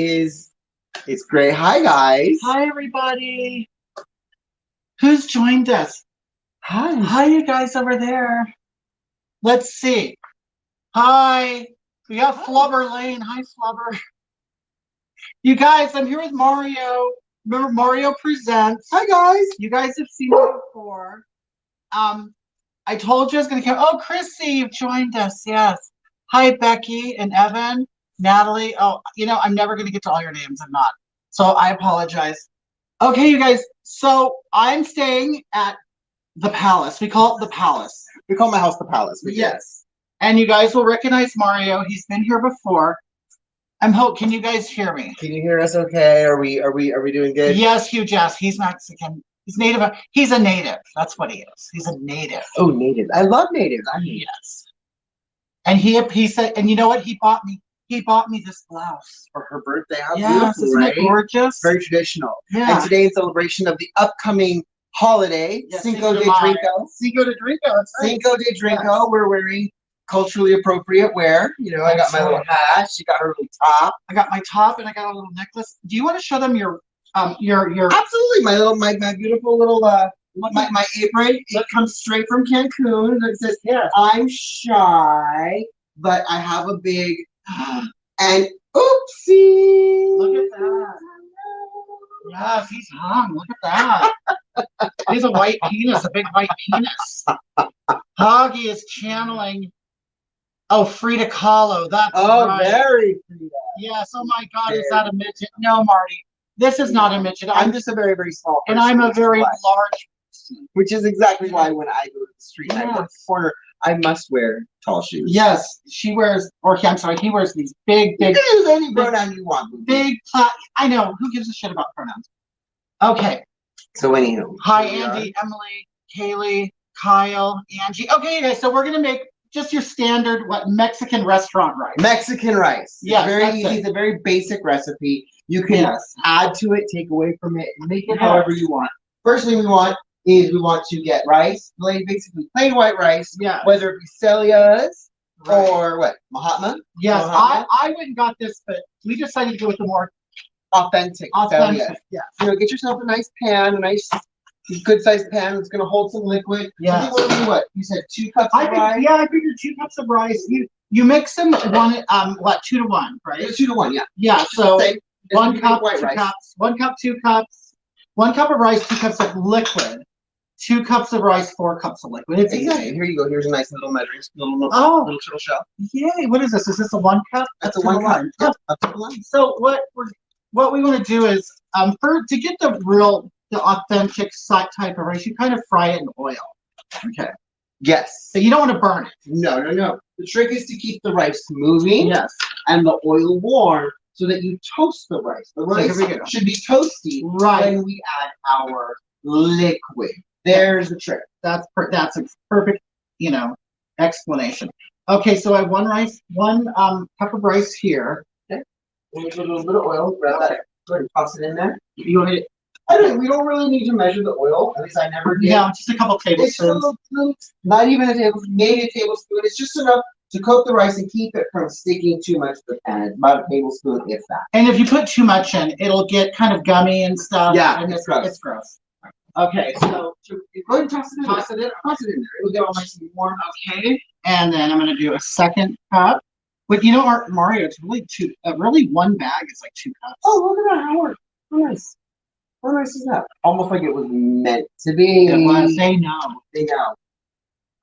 It's great. Hi, guys. Hi, everybody. Who's joined us? Hi, you guys over there. Let's see. Hi. We got Flubber Lane. Hi, Flubber. You guys, I'm here with Mario. Remember Mario Presents? Hi, guys. You guys have seen me before. I told you I was going to come. Oh, Chrissy, you've joined us. Yes. Hi, Becky and Evan, Natalie. Oh, I'm never going to get to all your names. I'm not. So I apologize. Okay, you guys. So I'm staying at the Palace. We call it the Palace. We call my house the Palace. Yes. And you guys will recognize Mario. He's been here before. Can you guys hear me? Can you hear us okay? Are we doing good? Yes, Hugh Jess. He's Mexican. He's native. He's a native. That's what he is. He's a native. Oh, native. I love natives. Yes. And he said, and you know what he bought me? He bought me this blouse for her birthday. How yes, beautiful, isn't right? It gorgeous? Very traditional. Yeah. And today in celebration of the upcoming holiday, Cinco de Drinko. Cinco de Drinko. That's right. Cinco de Drinko. Yes. We're wearing culturally appropriate wear. I got my little hat. She got her little top. I got my top and I got a little necklace. Do you want to show them your Absolutely, my beautiful little my apron. It comes straight from Cancun. It says, I'm shy, but I have a big and oopsie. Look at that. Yes, he's hung. Look at that. He's a white penis, a big white penis. Hoggy is channeling. Oh, Frida Kahlo. That's right. Very Frida. Yes. Oh my God, is that a midget? No, Marty. This is not a midget. I'm just a very, very small person. And I'm a very large person. Which is exactly why when I go to the street and I go to the corner, I must wear tall shoes. Yes, he wears these big. You can use any pronoun you want. Big, I know. Who gives a shit about pronouns? Okay. So anywho. Hi, Andy, Emily, Kaylee, Kyle, Angie. Okay, guys, so we're going to make just your standard, Mexican restaurant rice. Mexican rice. Yes, very easy. It's a very basic recipe. You can add to it, take away from it, make it however you want. First thing we want to get rice, basically plain white rice, whether it be Celia's or what, Mahatma? Yes, Mahatma? I went and got this, but we decided to go with the more authentic. Yeah. Get yourself a nice pan, a nice good sized pan that's going to hold some liquid. Yeah. What? You said 2 cups of rice? Yeah, I figured 2 cups of rice. You mix them 2 to 1, right? 2 to 1, yeah. Yeah, so 1 cup, white 2 rice. cups, 1 cup, 2 cups, 1 cup of rice, 2 cups of liquid, 2 cups of rice, 4 cups of liquid. It's easy. Here you go. Here's a nice little measuring little shell. Yay! What is this? Is this a 1 cup? That's a 1 cup. Yep. Up to the line. So what we want to do is to get the authentic type of rice, you kind of fry it in oil. Okay. Yes. So you don't want to burn it. No. The trick is to keep the rice moving. Yes. And the oil warm so that you toast the rice. The rice should be toasty when we add our liquid. There's the trick. That's a perfect, explanation. Okay, so I have 1 cup of rice here. Okay. We'll put a little bit of oil. Grab that. Go ahead and toss it in there. You want it? We don't really need to measure the oil. At least I never did. Yeah, just a couple tablespoons. Not even a tablespoon. Maybe a tablespoon. It's just enough to coat the rice and keep it from sticking too much to the pan. About a tablespoon, if that. And if you put too much in, it'll get kind of gummy and stuff. Yeah, and it's gross. Okay, so go ahead and toss it in. Toss it in there. It'll get all nice and warm. Okay, and then I'm going to do a 2nd cup. But Mario, it's really 1 bag is like 2 cups. Oh, look at that, Howard. How nice. How nice is that? Almost like it was meant to be. It was. They know.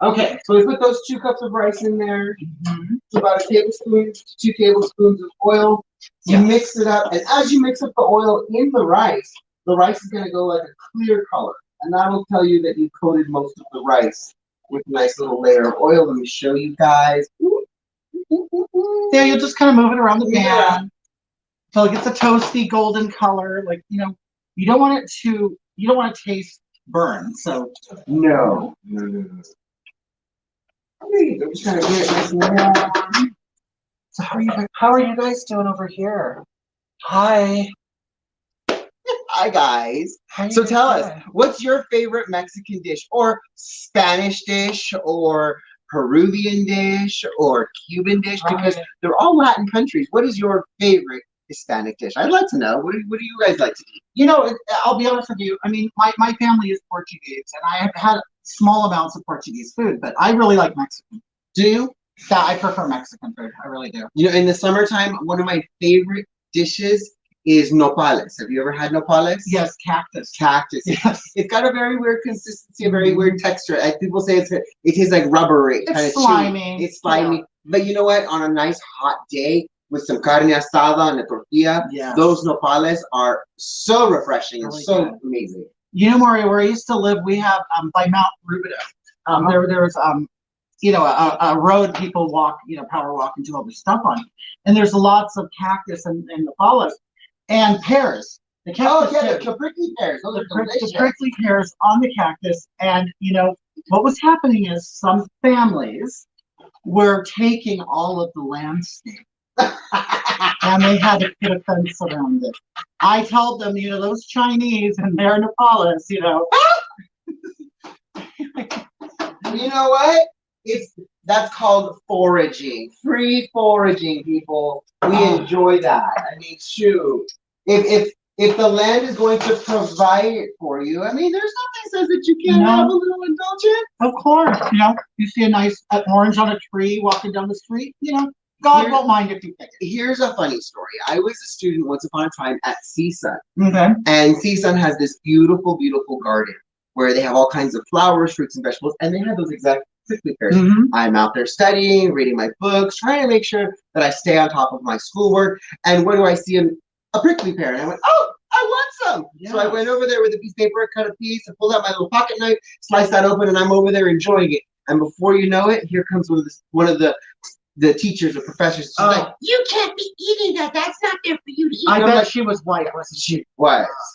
Okay, so we put those 2 cups of rice in there. It's about 1 tablespoon to 2 tablespoons of oil. You mix it up, and as you mix up the oil in the rice is going to go like a clear color, and that will tell you that you coated most of the rice with a nice little layer of oil. Let me show you guys. Yeah, you'll just kind of move it around the pan until it gets a toasty golden color. You don't want to taste burn. So no. I'm just trying to get it nice and warm. So how are you guys doing over here? Hi. Hi, guys. So tell us, what's your favorite Mexican dish or Spanish dish or Peruvian dish or Cuban dish? Because they're all Latin countries. What is your favorite Hispanic dish? I'd like to know. What do you guys like to eat? You know, I'll be honest with you. I mean, my family is Portuguese, and I have had small amounts of Portuguese food, but I really like Mexican. Do you? Yeah, I prefer Mexican food. I really do. You know, in the summertime, one of my favorite dishes is nopales. Have you ever had nopales? Yes, cactus. Cactus. Yes. It's got a very weird consistency, a very weird texture. Like people say it tastes like rubbery. It's kind of slimy. Chewy. It's slimy. Yeah. But you know what? On a nice hot day with some carne asada and a tortilla, Yes. those nopales are so refreshing and Really so good. amazing. You know, Mario, where I used to live, we have by Mount Rubidoux. There was you know, a road people walk, you know, power walk and do all this stuff on. And there's lots of cactus and nopales and pears. The cactus The prickly pears. Those are delicious. the prickly pears on the cactus. And, you know, what was happening is some families were taking all of the landscape. And they had to put a fence around it. I told them, you know, those Chinese and their nopales, you know. You know what? That's called foraging. Free foraging, people. We enjoy that. I mean, shoot. If the land is going to provide it for you, I mean, there's nothing says that you can't have a little indulgence. Of course, you know, you see a nice orange on a tree walking down the street, you know, God won't mind if you pick it. Here's a funny story. I was a student once upon a time at CSUN. Okay. And CSUN has this beautiful, beautiful garden where they have all kinds of flowers, fruits, and vegetables, and they have those exact prickly pears. I'm out there studying, reading my books, trying to make sure that I stay on top of my schoolwork. And what do I see? A prickly pear. And I went, oh, I want some. Yeah. So I went over there with a piece of paper, cut a piece, and pulled out my little pocket knife, sliced that open, and I'm over there enjoying it. And before you know it, here comes one of the teachers or professors. She's like, you can't be eating that. That's not there for you to eat. I bet she was white, wasn't she?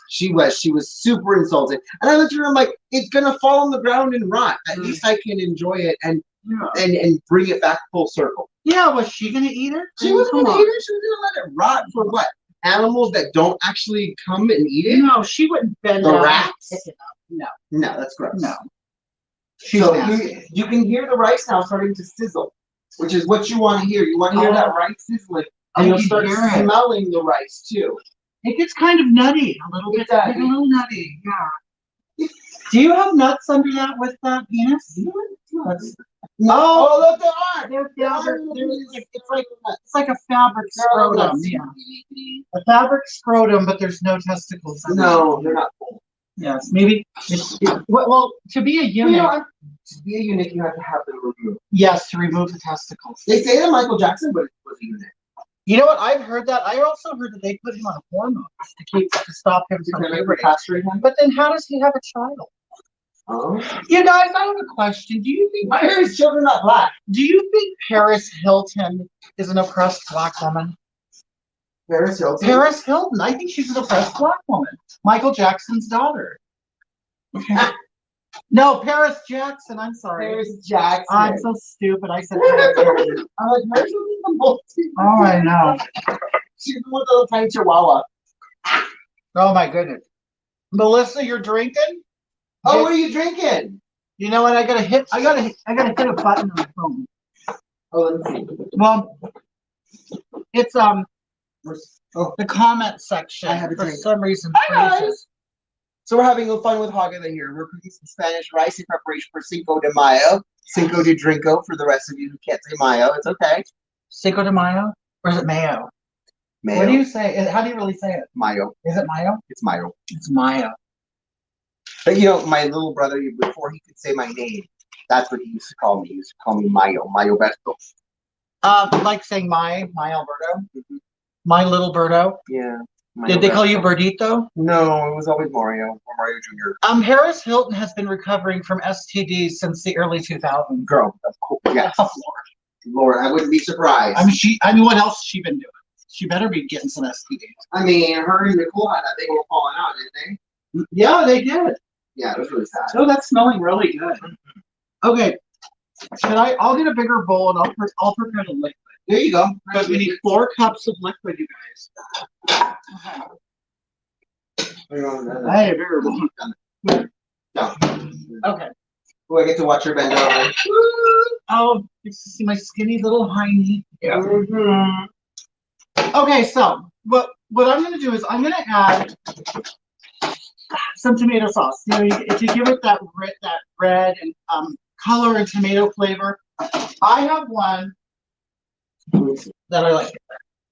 She was super insulted. And I looked at her, I'm like, it's gonna fall on the ground and rot. At least I can enjoy it and bring it back full circle. Yeah, was she gonna eat it? She wasn't gonna eat it, she was gonna let it rot for what? Animals that don't actually come and eat it? No, she wouldn't bend the down rats? and pick it up. No. No, that's gross. No. So you can hear the rice now starting to sizzle, which is what you want to hear. You want to hear that rice sizzling, and you'll start smelling the rice too. It gets kind of nutty, a little bit. A little nutty, yeah. Do you have nuts under that with that penis? No, look, there are. It's like a fabric scrotum. Yeah. A fabric scrotum, but there's no testicles. No, they're not full. Yes, maybe. Well, to be a eunuch, you have to have them removed. Yes, to remove the testicles. They say that Michael Jackson was a eunuch. You know what? I've heard that. I also heard that they put him on hormones to stop him from puberty. But then, how does he have a child? You guys, I have a question. Do you think why are his children not black? Do you think Paris Hilton is an oppressed black woman? Paris Hilton? Paris Hilton. I think she's an oppressed black woman. Michael Jackson's daughter. No, Paris Jackson. I'm sorry. Paris Jackson. I'm so stupid. I said Paris Hilton. I'm like, Paris Hilton's the most. Oh, I know. She's the one with the little tiny chihuahua. Oh my goodness. Melissa, you're drinking? Oh, what are you drinking? You know what? I gotta hit a button on my phone. Oh, let me see. Well, it's the comment section. I have a for drink. Some reason. Hi guys. So we're having a fun with Hogatha here. We're cooking some Spanish rice in preparation for Cinco de Mayo. Cinco de Drinko for the rest of you who can't say Mayo. It's okay. Cinco de Mayo? Or is it Mayo? Mayo. What do you say? How do you really say it? Mayo. Is it Mayo? It's Mayo. It's Mayo. But you know, my little brother, before he could say my name, that's what he used to call me. He used to call me Mayo. Mayo Besto. Like saying my Alberto? My little Berto? Yeah. Did they call you Berdito? No, it was always Mario or Mario Jr. Paris Hilton has been recovering from STDs since the early 2000s. Girl, of course. Yes. Oh, Lord, I wouldn't be surprised. I mean, what else has she been doing? She better be getting some STDs. I mean, her and Nicole had that thing all falling out, didn't they? Yeah, they did. Yeah, it was really sad. Oh, that's smelling really good. Okay, I'll get a bigger bowl and I'll prepare the liquid. There you go. Because we need 4 cups of liquid, you guys. I have a bigger bowl. No. Okay. Oh, I get to watch her bend over. Oh, you see my skinny little hiney. Yeah. Okay, so what I'm gonna do is I'm gonna add some tomato sauce. You know, to give it that red and color and tomato flavor. I have one that I like.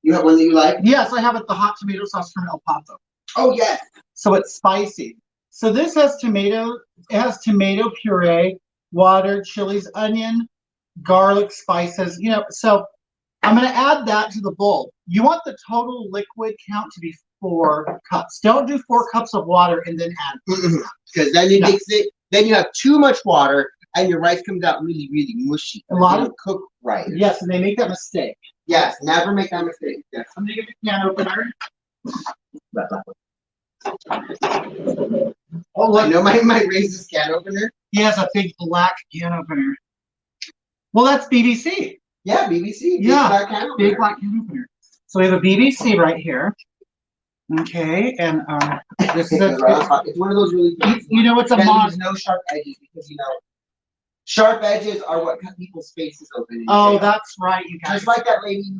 You have one that you like? Yes, I have it. The hot tomato sauce from El Paso. Oh yes. So it's spicy. So this has tomato. It has tomato puree, water, chilies, onion, garlic, spices. You know, so I'm going to add that to the bowl. You want the total liquid count to be 4 cups. Don't do 4 cups of water and then add. Because then it makes it. Then you have too much water, and your rice comes out really, really mushy. A lot of cook right. Yes, and they make that mistake. Yes, never make that mistake. Yes. I'm going to give the can opener. Oh, look, I know my raises can opener. He has a big black can opener. Well, that's BBC. Yeah, BBC. Yeah, big black can opener. So we have a BBC right here. Okay, and this is it's one of those really. You know, it's a mod. No sharp edges because you know, sharp edges are what cut people's faces open. Oh, that's right, you guys. Just like that lady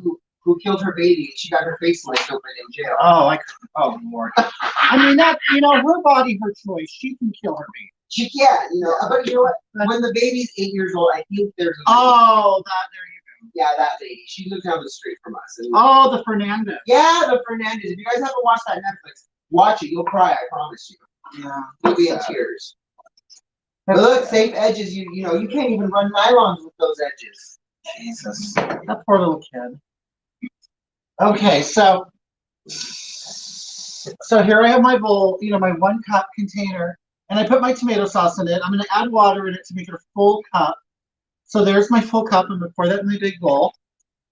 who killed her baby, and she got her face sliced open in jail. Oh Lord. I mean, that, you know, her body, her choice. She can kill her baby. She can, you know. But you know what? When the baby's 8 years old, I think there's. There you go. Yeah, that lady. She lives down the street from us. And the Fernandez. Yeah, the Fernandez. If you guys haven't watched that Netflix, watch it. You'll cry. I promise you. Yeah. You'll be in tears. But look, safe edges. You know, you can't even run nylons with those edges. Jesus, that poor little kid. Okay, so here I have my bowl. You know, my 1 cup container, and I put my tomato sauce in it. I'm going to add water in it to make it a full cup. So there's my full cup. I'm going to pour that in my big bowl.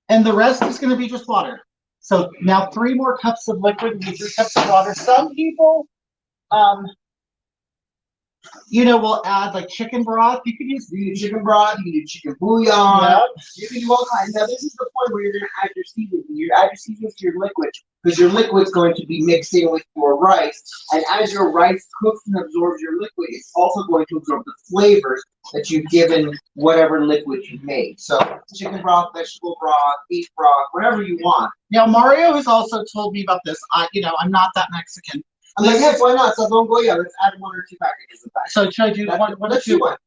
And the rest is going to be just water. So now 3 more cups of liquid and 3 cups of water. Some people, you know, will add like chicken broth. You could use chicken broth. You can do chicken bouillon. Yeah. You can do all kinds. Now this is the point where you're going to add your seasonings. You add your seasonings to your liquid because your liquid's going to be mixing with your rice. And as your rice cooks and absorbs your liquid, it's also going to absorb the flavors that you've given whatever liquid you made. So chicken broth, vegetable broth, beef broth, whatever you want. Now Mario has also told me about this. You know, I'm not that Mexican. I'm like, yes, why not? So don't go, yeah, let's add 1 or 2 packages of that. So should I do one? Let's do one.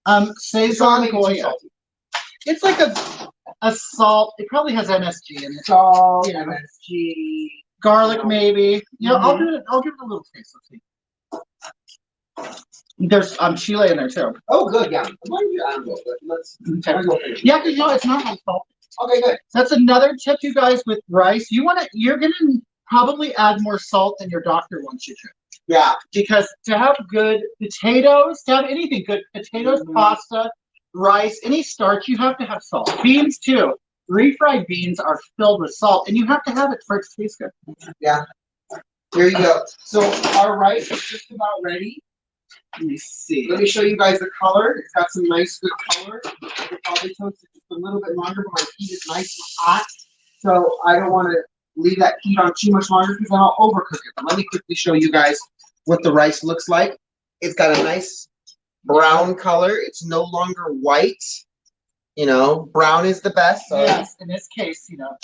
Sazon Goya. It's like a salt. It probably has MSG in it. Salt, you know, MSG, garlic maybe. You know, I'll give it a little taste. Let's see. There's Chile in there too. Oh, good, yeah. Let's yeah, because you know it's not high salt. Okay, good. That's another tip, you guys, with rice. You're gonna probably add more salt than your doctor wants you to. Yeah. Because to have good potatoes, to have anything good, potatoes, pasta, rice, any starch, you have to have salt. Beans too. Refried beans are filled with salt, and you have to have it for it to taste good. Yeah. Here you go. So our rice is just about ready. Let me see. Let me show you guys the color. It's got some nice, good color. I could probably toast it just a little bit longer, but my heat is nice and hot. So I don't want to leave that heat on too much longer because then I'll overcook it. But let me quickly show you guys what the rice looks like. It's got a nice brown color. It's no longer white. You know, brown is the best. So yes, in this case, you know,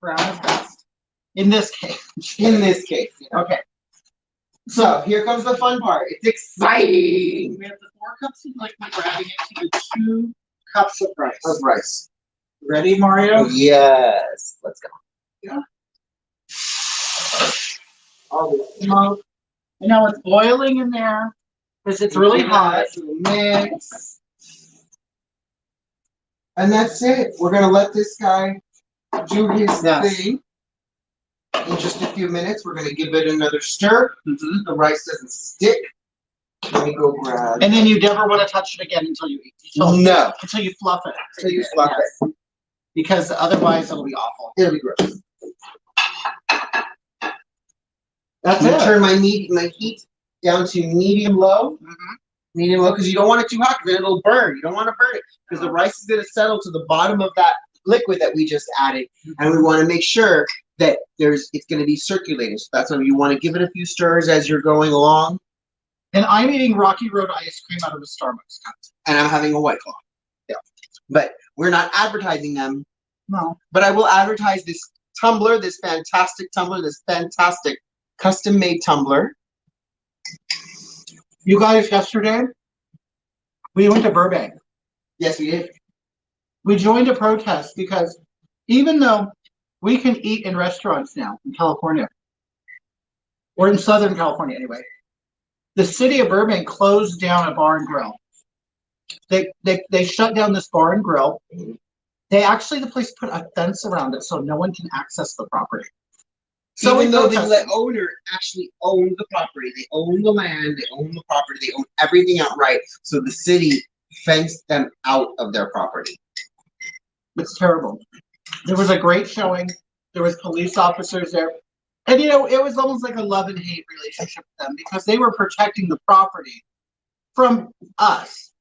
brown is best. In this case. In this case. You know. Okay. So here comes the fun part. It's exciting. We have the 4 cups of liquid. We're adding it to the 2 cups of rice. Ready, Mario? Yes. Let's go. Yeah. All the smoke. And now it's boiling in there because it's really hot. Mix. And that's it. We're going to let this guy do his thing. In just a few minutes, we're going to give it another stir. The rice doesn't stick. Let me go grab. And then you never want to touch it again until you eat. Until you fluff it. Until you fluff it. Because otherwise it'll be awful. It'll be gross. That's it. Turn my heat down to medium low. Medium low, because you don't want it too hot, because then it'll burn. You don't want to burn it, because the rice is going to settle to the bottom of that liquid that we just added, and we want to make sure that it's going to be circulating. So that's why you want to give it a few stirs as you're going along. And I'm eating Rocky Road ice cream out of a Starbucks cup. And I'm having a White Claw. Yeah. But we're not advertising them. No. But I will advertise this tumbler, this fantastic custom-made tumbler. You guys, yesterday, we went to Burbank. Yes, we did. We joined a protest because even though we can eat in restaurants now in California, or in Southern California anyway, the city of Burbank closed down a bar and grill. They shut down this bar and grill. The place put a fence around it so no one can access the property. So even though the owner actually owned the property, they own the land, they own the property, they own everything outright. So the city fenced them out of their property. It's terrible. There was a great showing. There was police officers there. And it was almost like a love and hate relationship with them because they were protecting the property from us,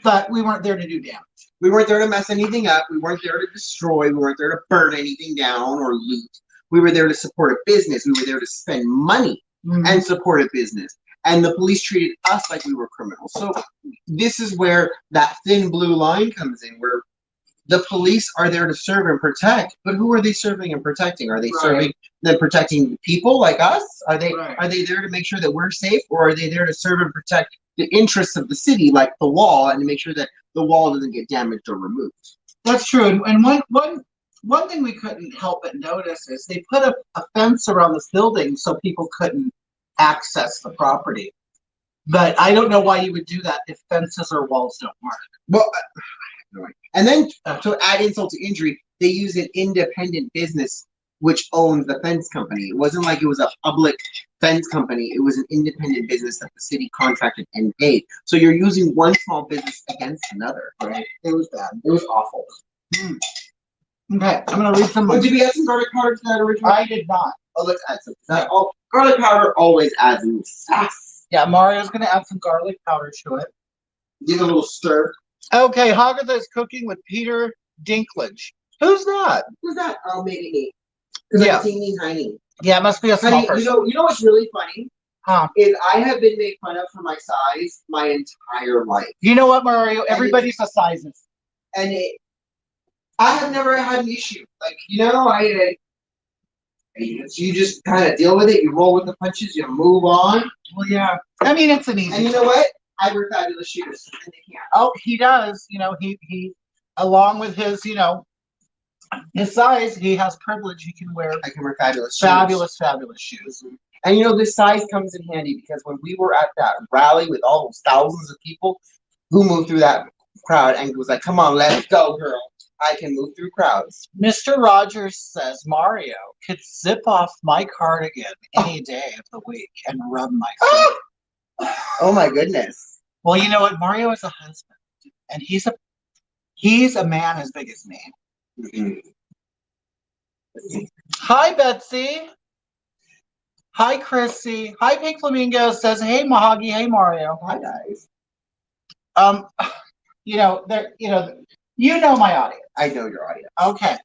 but we weren't there to do damage. We weren't there to mess anything up. We weren't there to destroy. We weren't there to burn anything down or loot. We were there to support a business. We were there to spend money and support a business. And the police treated us like we were criminals. So this is where that thin blue line comes in, where the police are there to serve and protect. But who are they serving and protecting? Are they serving and protecting people like us? Are they there to make sure that we're safe, or are they there to serve and protect the interests of the city, like the wall, and to make sure that the wall doesn't get damaged or removed? That's true. And one thing we couldn't help but notice is they put a fence around this building so people couldn't access the property. But I don't know why you would do that if fences or walls don't work. Well, and then to add insult to injury, they use an independent business which owns the fence company. It wasn't like it was a public fence company. It was an independent business that the city contracted and paid. So you're using one small business against another, right? It was bad. It was awful. Okay, I'm gonna read some. Well, did we add some garlic powder to that original? I did not. Oh, let's add some. Garlic powder always adds some sass. Yeah, Mario's gonna add some garlic powder to it. Give it a little stir. Okay, Hogatha is cooking with Peter Dinklage. Who's that? Who's that? Oh, maybe me. Because I'm teeny tiny. Yeah, it must be a small person. You know what's really funny? Huh? Is I have been made fun of for my size my entire life. You know what, Mario? Everybody's the sizes. And I have never had an issue. Like, you just kind of deal with it. You roll with the punches. You move on. Well, yeah. I mean, it's an easy. And you know what? I wear fabulous shoes, and they can't. Oh, he does. He along with his, his size, he has privilege. He can wear. I can wear fabulous shoes. And this size comes in handy because when we were at that rally with all those thousands of people who moved through that crowd and was like, "Come on, let's go, girl." I can move through crowds. Mr. Rogers says Mario could zip off my cardigan any day of the week and rub my feet. Oh my goodness. Well, you know what? Mario is a husband, and he's a man as big as me. Mm-hmm. Hi, Betsy. Hi, Chrissy. Hi, Pink Flamingo says, "Hey, Mahagi. Hey, Mario." Hi, guys. You know my audience. I know your audience. Okay.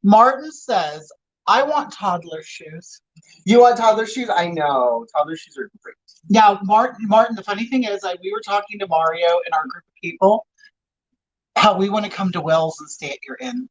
Martin says, "I want toddler shoes." You want toddler shoes? I know. Toddler shoes are great. Now, Martin, the funny thing is, we were talking to Mario and our group of people how we want to come to Wells and stay at your inn.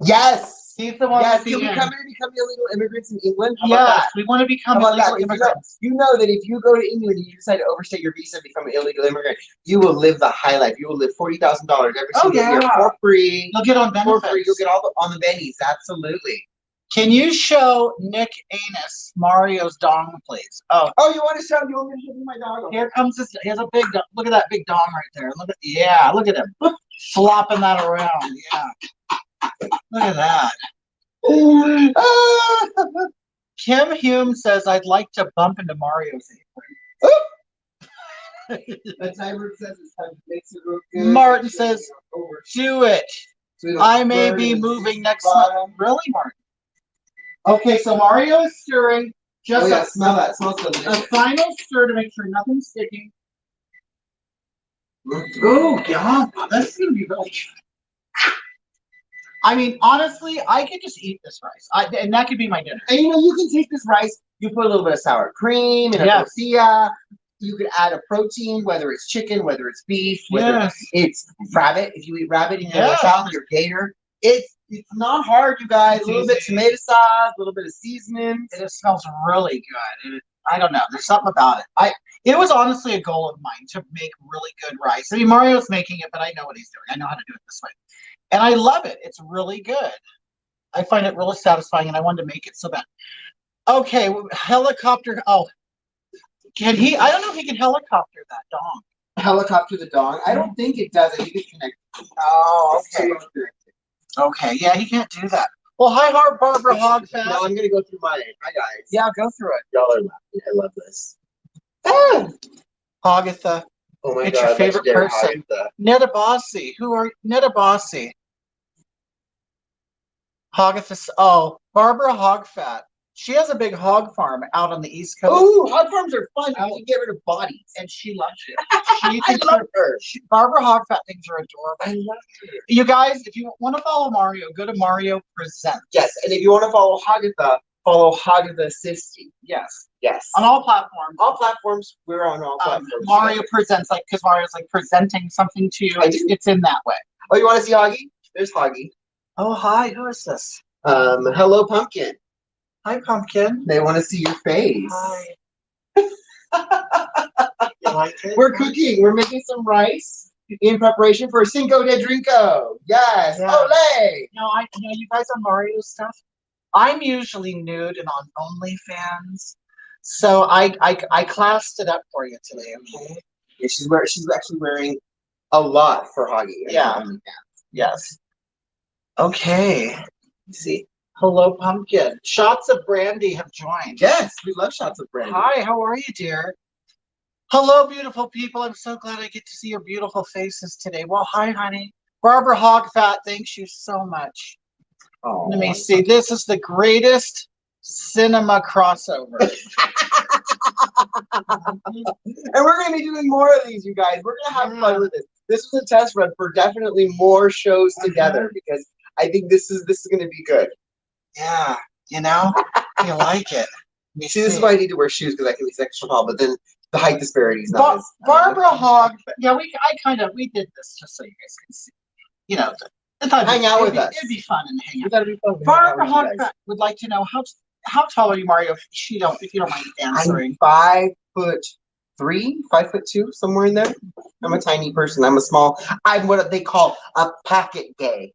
Yes. He's the one. Yes. Can we come here and become illegal immigrants in England? Yes, we want to become illegal immigrants. You know that if you go to England and you decide to overstay your visa and become an illegal immigrant, you will live the high life. You will live $40,000 every single year for free. You'll get on benefits. For free. You'll get all on the bennies. Absolutely. Can you show Nick Anus Mario's dong, please? Oh, you want to show? You want me to show you my dong? Here comes this. He has a big. Look at that big dong right there. Look at him flopping that around. Yeah, look at that. Kim Hume says, "I'd like to bump into Mario's apron." The timer says it's time to make it look good. Martin says, "Do it. I may be moving next month." Really, Martin? Okay, so Mario is stirring. Just smell that. It smells delicious. A final stir to make sure nothing's sticking. Oh, yeah. That's going to be really good. I mean, honestly, I could just eat this rice. And that could be my dinner. And you can take this rice, you put a little bit of sour cream and a tortilla. You could add a protein, whether it's chicken, whether it's beef, whether it's rabbit. If you eat rabbit in your salad, your gator. It's not hard, you guys. It's A little bit easy. tomato sauce, a little bit of seasoning. It just smells really good. I don't know. There's something about it. It was honestly a goal of mine to make really good rice. I mean, Mario's making it, but I know what he's doing. I know how to do it this way. And I love it. It's really good. I find it really satisfying, and I wanted to make it so bad. Okay, helicopter. Oh, can he? I don't know if he can helicopter that dong. Helicopter the dong. I don't think it does. I think it's connected. Oh, okay. Okay, yeah, he can't do that. Well, hi, Barbara Hogfest. Now I'm gonna go through mine. Hi guys. Yeah, go through it. Y'all are laughing. I love this. Ah! Hogatha. Oh my It's god. your favorite legendary person. Hogatha. Netabasi. Who are Netabasi? Hogatha. Oh, Barbara Hogfat. She has a big hog farm out on the East Coast. Ooh, hog farms are fun. You can get rid of bodies. And she loves it. She I thinks love her. Barbara Hogfat thinks are adorable. I love her. You guys, if you want to follow Mario, go to Mario Presents. Yes, and if you want to follow Hogatha, follow Hogatha Sisty. Yes. Yes. On all platforms. All platforms. We're on all platforms. Mario Presents, like, because Mario's like presenting something to you. It's in that way. Oh, you want to see Hoggy? There's Hoggy. Oh, hi. Who is this? Hello, Pumpkin. Hi, Pumpkin. They want to see your face. Hi. You like it? We're cooking. We're making some rice in preparation for Cinco de Drinko. Yes. Yeah. Ole. You guys on Mario stuff? I'm usually nude and on OnlyFans, so I classed it up for you today. Okay. Yeah, she's actually wearing a lot for Hoggy. Yeah. Yes. Okay. Let's see. Hello, Pumpkin. Shots of Brandy have joined. Yes, we love shots of brandy. Hi, how are you, dear? Hello, beautiful people. I'm so glad I get to see your beautiful faces today. Well, hi, honey. Barbara Hogfat, thanks you so much. Oh. Let me see. This is the greatest cinema crossover. And we're going to be doing more of these, you guys. We're going to have fun with this. This was a test run for definitely more shows together because I think this is going to be good. Yeah, you like it. See, this is why I need to wear shoes because I can be extra tall, but then the height disparity is not as... Barbara Hogg, yeah, we did this just so you guys can see. Hang out with us. It'd be fun and hang We out. gotta be fun. Barbara Hogg would like to know how tall are you, Mario? If you don't mind answering. I'm 5'3", 5'2", somewhere in there. I'm a tiny person. I'm a small. I'm what they call a pocket gay.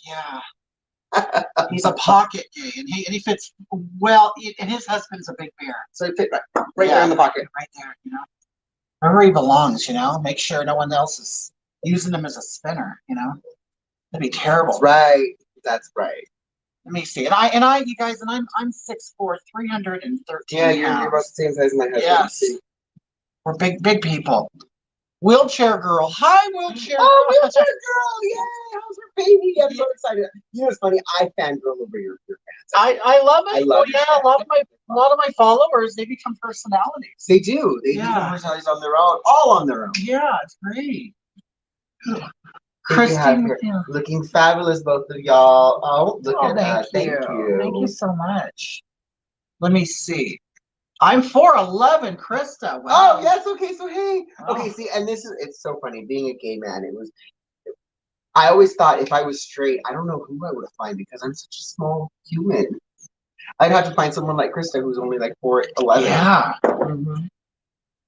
Yeah. He's a pocket gay, and he fits well. And his husband's a big bear, So I fit right there in the pocket. right there. Wherever he belongs. Make sure no one else is using him as a spinner. That'd be terrible. That's right. That's right. Let me see. And I, you guys, and I'm 6'4", 313 Yeah, you're about the same size as my husband. Yes. We're big people. Wheelchair girl. Hi, wheelchair girl. Oh, wheelchair girl! Yay! How's her baby? I'm so excited. It's funny. I fangirl over your fans. I love it. I love it. Yeah, a lot of my followers, they become personalities. They do. They become personalities on their own. All on their own. Yeah, it's great. Christine, looking fabulous, both of y'all. Oh, look at that. Thank you. Thank you so much. Let me see. I'm 4'11", Krista. Wow. Oh, yes. Okay, so hey. Oh. Okay, see, and it's so funny. Being a gay man, I always thought if I was straight, I don't know who I would find because I'm such a small human. I'd have to find someone like Krista who's only like 4'11". Yeah. Mm-hmm.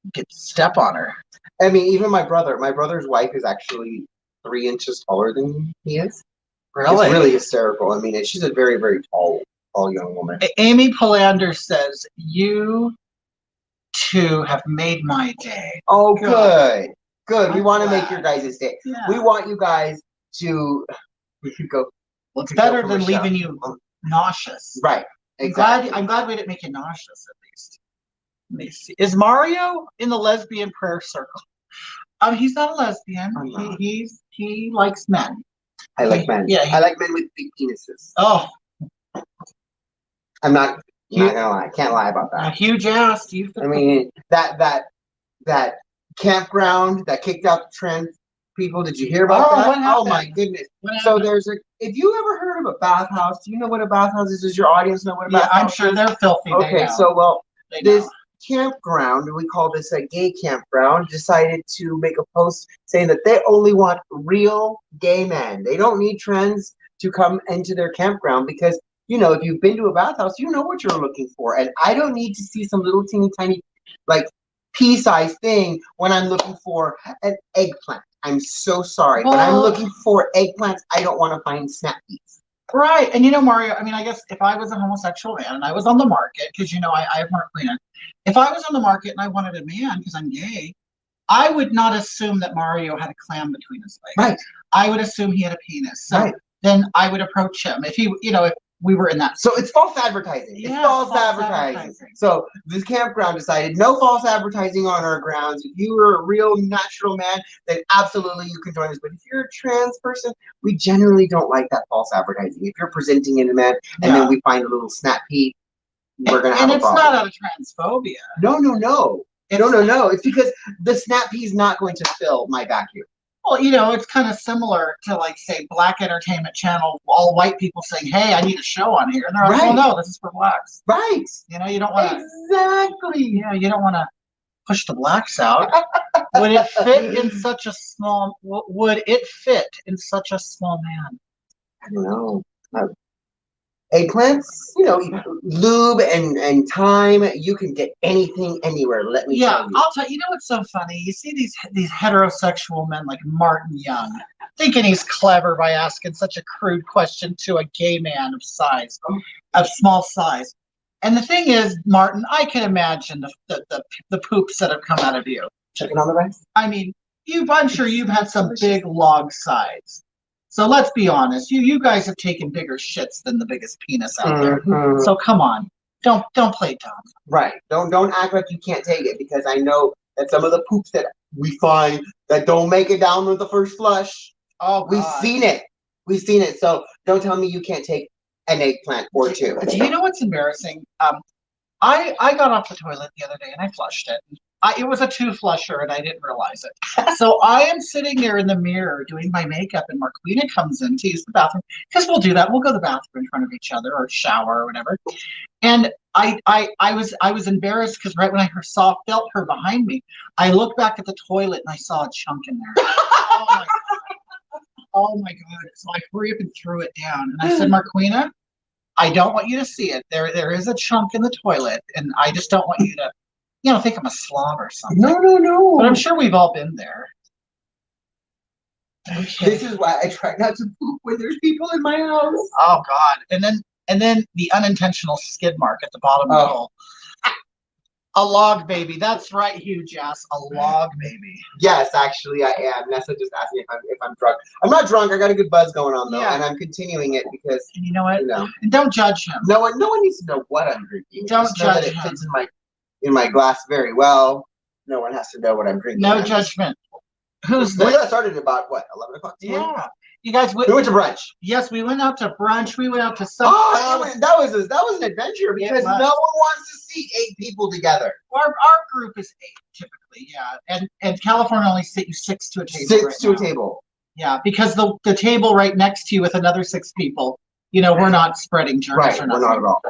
You could step on her. I mean, even my brother's wife is actually 3 inches taller than he is. Really? It's really hysterical. I mean, she's a very, very tall young woman. Amy Palander says, you two have made my day. Oh, good. Good. We I'm want to glad. make your guys' day. Yeah. We want you guys to go. Well, it's better than leaving you nauseous. Right. Exactly. I'm glad we didn't make you nauseous, at least. Let me see. Is Mario in the lesbian prayer circle? He's not a lesbian. He likes men. I like men. Yeah. I like men with big penises. Oh. I'm not gonna lie. I can't lie about A that. huge ass. I mean, that campground that kicked out the trans people. Did you hear about that? What happened? Oh my goodness. So if you ever heard of a bathhouse, do you know what a bathhouse is? Does your audience know what a bathhouse is? I'm sure they're filthy. Okay, this campground, we call this a gay campground, decided to make a post saying that they only want real gay men. They don't need trans to come into their campground because, you know, if you've been to a bathhouse, you know what you're looking for. And I don't need to see some little teeny tiny, like, pea-sized thing when I'm looking for an eggplant. I'm so sorry. When I'm looking for eggplants, I don't want to find snap peas. Right. And you know, Mario, I mean, I guess if I was a homosexual man and I was on the market, because, you know, I have Mark Lena, if I was on the market and I wanted a man because I'm gay, I would not assume that Mario had a clam between his legs. Right. I would assume he had a penis. So right. then I would approach him if he, you know, if we were in that. So it's false advertising. Yeah, it's false advertising. So this campground decided no false advertising on our grounds. If you were a real natural man, then absolutely you can join us. But if you're a trans person, we generally don't like that false advertising. If you're presenting in a man and then we find a little snap pea, we're gonna have a problem. And it's not out of transphobia. No. No. It's because the snap pea is not going to fill my vacuum. Well, you know, it's kind of similar to, like, say, Black Entertainment Channel, all white people saying, hey, I need a show on here. And they're like, well, no, this is for blacks. Right. You know, you don't want to. Exactly. Yeah, you don't want to push the blacks out. Would it fit in such a small, would it fit in such a small man? I don't know. Eggplants, you know, lube and thyme, you can get anything anywhere, let me tell you. I'll tell you, you know what's so funny? You see these heterosexual men like Martin Young, thinking he's clever by asking such a crude question to a gay man of small size. And the thing is, Martin, I can imagine the poops that have come out of you. Chicken on the rice? I mean, I'm sure you've had some big log sides. So let's be honest, you guys have taken bigger shits than the biggest penis out there. So come on, don't play dumb. Right. Don't act like you can't take it, because I know that some of the poops that we find that don't make it down with the first flush. Oh, God. We've seen it. So don't tell me you can't take an eggplant or two. Do you know what's embarrassing? I got off the toilet the other day and I flushed it. It was a 2-flusher and I didn't realize it. So I am sitting there in the mirror doing my makeup, and Marquina comes in to use the bathroom, because we'll do that. We'll go to the bathroom in front of each other or shower or whatever. And I was embarrassed because right when I felt her behind me, I looked back at the toilet and I saw a chunk in there. Oh my God. So I hurry up and threw it down. And I said, Marquina, I don't want you to see it. There is a chunk in the toilet, and I just don't want you to, you know, think I'm a slob or something. No. But I'm sure we've all been there. Okay. This is why I try not to poop when there's people in my house. Oh God. And then the unintentional skid mark at the bottom of the hole. A log baby. That's right, huge ass. A log baby. Yes, actually I am. Nessa just asked me if I'm drunk. I'm not drunk. I got a good buzz going on though, and I'm continuing it because. And you know what? You know, and don't judge him. No one needs to know what I'm drinking. Don't just judge know that it fits in my glass very well. No one has to know what I'm drinking. No judgment. Who's we this? got started about what, 11 o'clock? Yeah. You guys, we went to brunch. Yes, we went out to brunch. We went out to some. That was an adventure because no one wants to see 8 people together. Our group is 8 typically, yeah, and California only sit you 6 to a table. 6 to a table. Yeah, because the table right next to you with another 6 people, you know, we're not spreading germs or nothing. We're not at all.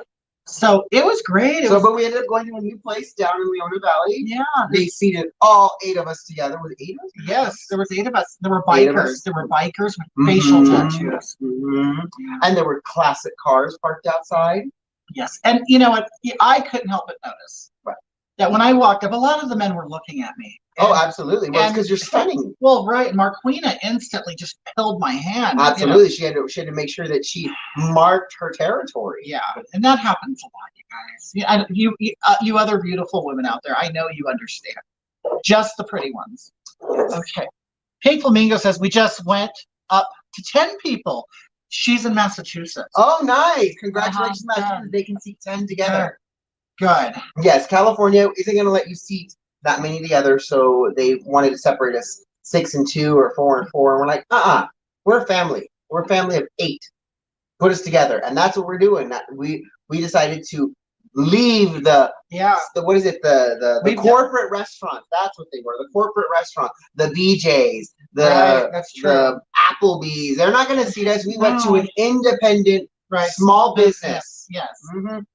So it was great. But we ended up going to a new place down in Leona Valley. Yeah. They seated all 8 of us together. Was it 8 of us? Yes, there was 8 of us. There were bikers. There were bikers with facial tattoos. And there were classic cars parked outside. Yes. And you know what? I couldn't help but notice that when I walked up, a lot of the men were looking at me. Oh, absolutely. Well, it's because you're stunning. Well, right. And Marquina instantly just held my hand. Absolutely. You know? She had to make sure that she marked her territory. Yeah. And that happens a lot, you guys. You other beautiful women out there, I know you understand. Just the pretty ones. Okay. Pink Flamingo says, we just went up to 10 people. She's in Massachusetts. Oh, nice. Congratulations, Massachusetts. They can seat 10 together. Good. Yes, California isn't going to let you seat that many together, so they wanted to separate us 6 and 2 or 4 and 4, and we're like, we're a family. We're a family of 8. Put us together, and that's what we're doing. We decided to leave the what is it, the corporate restaurants. That's what they were, the corporate restaurant, the BJ's, the Applebee's. They're not going to seat us. We went to an independent small business. Yes.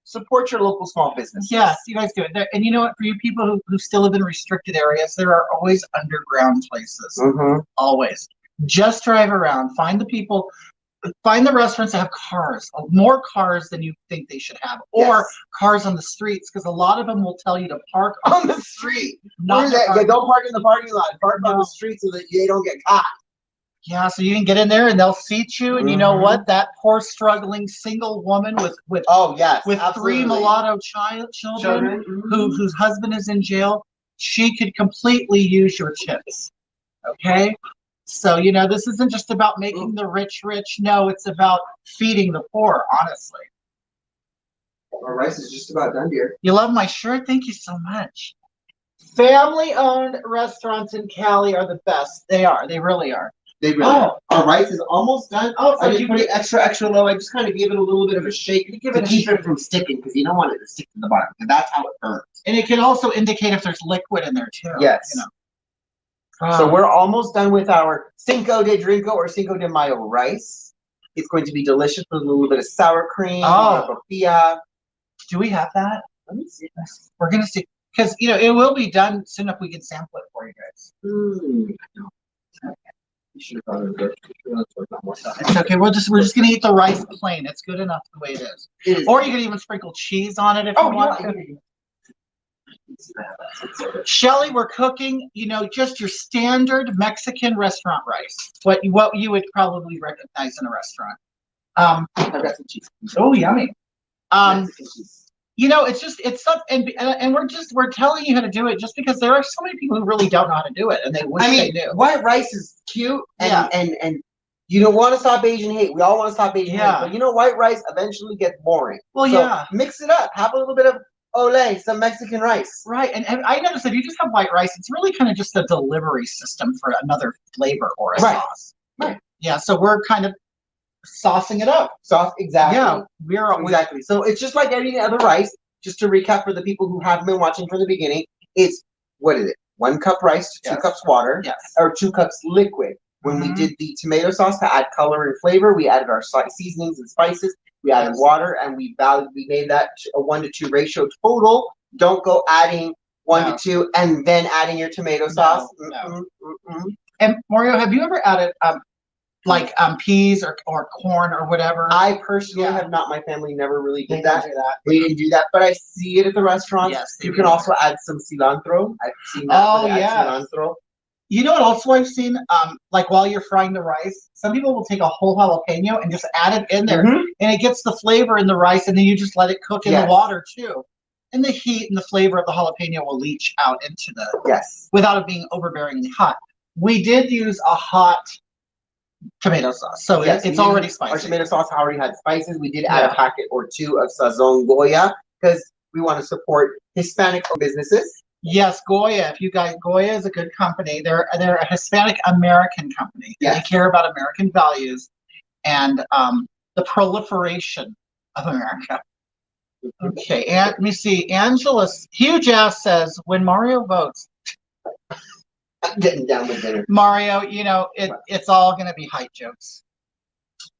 Support your local small business. Yes, you guys do it. And you know what? For you people who still live in restricted areas, there are always underground places. Always. Just drive around. Find the people. find the restaurants that have cars, more cars than you think they should have, or cars on the streets, because a lot of them will tell you to park on the street. Not that. Yeah, don't park in the parking lot. Park on the street so that they don't get caught. Yeah, so you can get in there and they'll seat you, and you know what? That poor struggling single woman with with three mulatto children whose husband is in jail, she could completely use your tips. Okay? So, you know, this isn't just about making the rich rich. No, it's about feeding the poor, honestly. Our rice is just about done, dear. You love my shirt? Thank you so much. Family-owned restaurants in Cali are the best. They are. They really are. They really are. Our rice is almost done. I just put it extra low. I just kind of gave it a little bit of a shake to keep it from sticking, because you don't want it to stick to the bottom, because that's how it burns. And it can also indicate if there's liquid in there too. Yes. You know. So we're almost done with our Cinco de Drinko or Cinco de Mayo rice. It's going to be delicious with a little bit of sour cream, tortilla. Do we have that? Let me see this. We're gonna see, because you know it will be done soon enough. We can sample it for you guys. You should have thought of it. It's okay. We're just gonna eat the rice plain. It's good enough the way it is. Or you can even sprinkle cheese on it if you want. Shelly, we're cooking, you know, just your standard Mexican restaurant rice. What you would probably recognize in a restaurant. I've got some cheese. Oh, yummy. You know, it's stuff, and we're telling you how to do it just because there are so many people who really don't know how to do it, and they wish they knew. White rice is cute, and you don't want to stop Asian hate. We all want to stop Asian hate, but you know, white rice eventually gets boring. Well, so mix it up. Have a little bit of some Mexican rice. Right, and I noticed if you just have white rice, it's really kind of just a delivery system for another flavor or a sauce. Right. Yeah, so we're kind of saucing it up. Exactly. Yeah, exactly. So it's just like any other rice. Just to recap for the people who haven't been watching from the beginning, it's, what is it? 1 cup rice to 2 cups water, or 2 cups liquid. When we did the tomato sauce to add color and flavor, we added our seasonings and spices. We added water, and we made that a 1 to 2 ratio total. Don't go adding 1 to 2 and then adding your tomato sauce. And Mario, have you ever added like peas or corn or whatever? I personally have not. My family never really did that. We didn't do that, but I see it at the restaurants. Yes, you can also add some cilantro. I've seen that. Cilantro. You know what also I've seen? Like while you're frying the rice, some people will take a whole jalapeno and just add it in there, and it gets the flavor in the rice, and then you just let it cook in the water too. And the heat and the flavor of the jalapeno will leach out into the without it being overbearingly hot. We did use a hot tomato sauce, so it's already spicy. Our tomato sauce already had spices. We did add a packet or 2 of Sazon Goya because we want to support Hispanic businesses. Yes, Goya. If you guys, Goya is a good company. They're a Hispanic American company. They care about American values and the proliferation of America. Okay, and let me see. Angela's huge ass says when Mario votes. I'm getting down with dinner. Mario, you know, it's all going to be height jokes.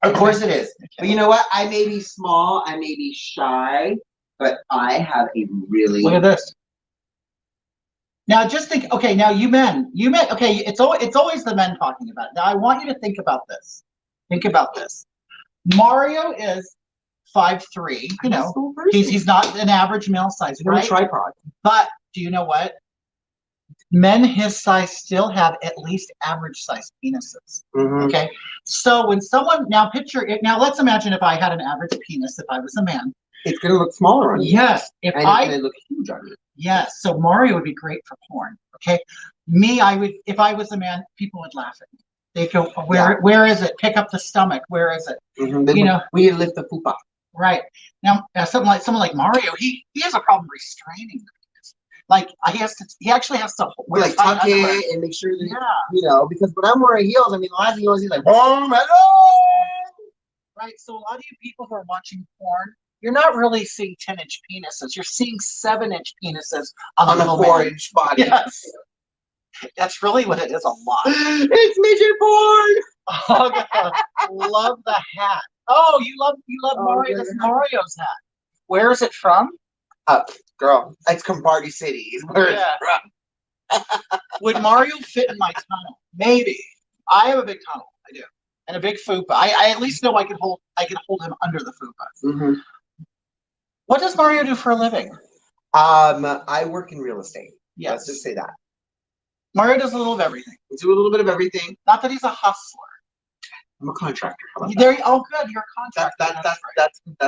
Of course it is. But you know what? I may be small, I may be shy, but I have a really... Look at this. Now just think, okay, now you men, okay, it's always the men talking about it. Now I want you to think about this. Think about this. Mario is 5'3", you know, he's not an average male size, right? A tripod. But do you know what? Men his size still have at least average size penises. Okay, so when someone now picture it, now let's imagine if I had an average penis, if I was a man, it's gonna look smaller on you. Yes, it's gonna look huge on you. Yes, so Mario would be great for porn. Okay, me, I would, if I was a man, people would laugh at me. They go, where is it? Pick up the stomach. Where is it? You know, we need to lift the poop up. Right now, someone like Mario, he has a problem restraining. Like he actually has to like tuck it and make sure that you know, because when I'm wearing heels, I mean, the last thing you want to see is like, boom, hello. Right. So a lot of you people who are watching porn, you're not really seeing 10-inch penises. You're seeing 7-inch penises on a 4-inch body. Yes. That's really what it is a lot. It's midget porn. Oh, love the hat. Oh, you love Mario. This Mario's hat. Where is it from? Girl, it's Comparty City. Where it's from. Would Mario fit in my tunnel? Maybe. I have a big tunnel. I do. and a big fupa. I at least know I can hold him under the fupa. Mm-hmm. What does Mario do for a living? I work in real estate. Yes. Let's just say that. Mario does a little of everything. I do a little bit of everything. Not that he's a hustler. I'm a contractor. How about There, oh, good, you're a contractor. that's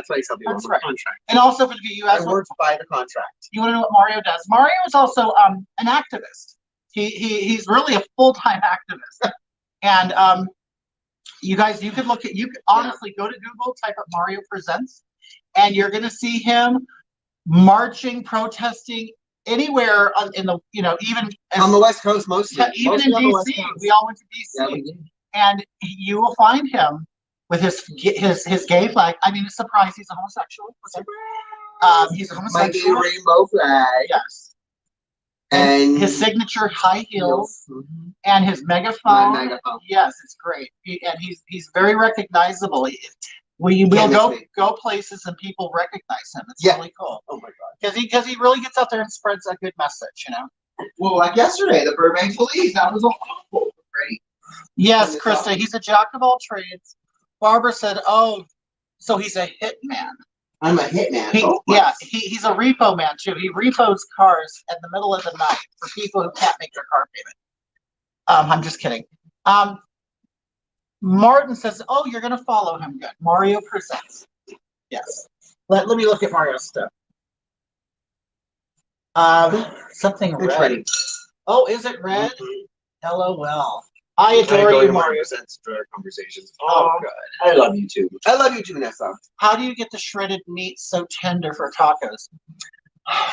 what I tell people. That's I'm right. a contractor. And also, for you I asked, work by the contract. you want to know what Mario does? Mario is also an activist. He's really a full-time activist. And you guys, you could honestly go to Google, type up Mario Presents, and you're going to see him marching, protesting anywhere in the, even On the West Coast, mostly. Even Mostly in DC. We all went to DC. Yeah, we did. And you will find him with his gay flag. I mean, it's a surprise he's a homosexual. He's a homosexual. My gay rainbow flag. Yes. And his signature high heels mm-hmm. and his megaphone. My megaphone. Yes, it's great. And he's very recognizable. We will go places and people recognize him. It's really cool. Oh my God. Because he really gets out there and spreads a good message, Well, like yesterday, the Burbank Police. That was awful. Great. Yes, Krista, he's a jack of all trades. Barbara said, "Oh, so he's a hitman." I'm a hitman. He's a repo man too. He repos cars in the middle of the night for people who can't make their car payment. I'm just kidding. Martin says, "Oh, you're gonna follow him. Good. Mario Presents." Yes. Let me look at Mario's stuff. Something red. Ready. Oh, is it red? Mm-hmm. LOL. I adore you, Mario. Our conversations. Oh, good. I love you too. I love you too, Vanessa. How do you get the shredded meat so tender for tacos?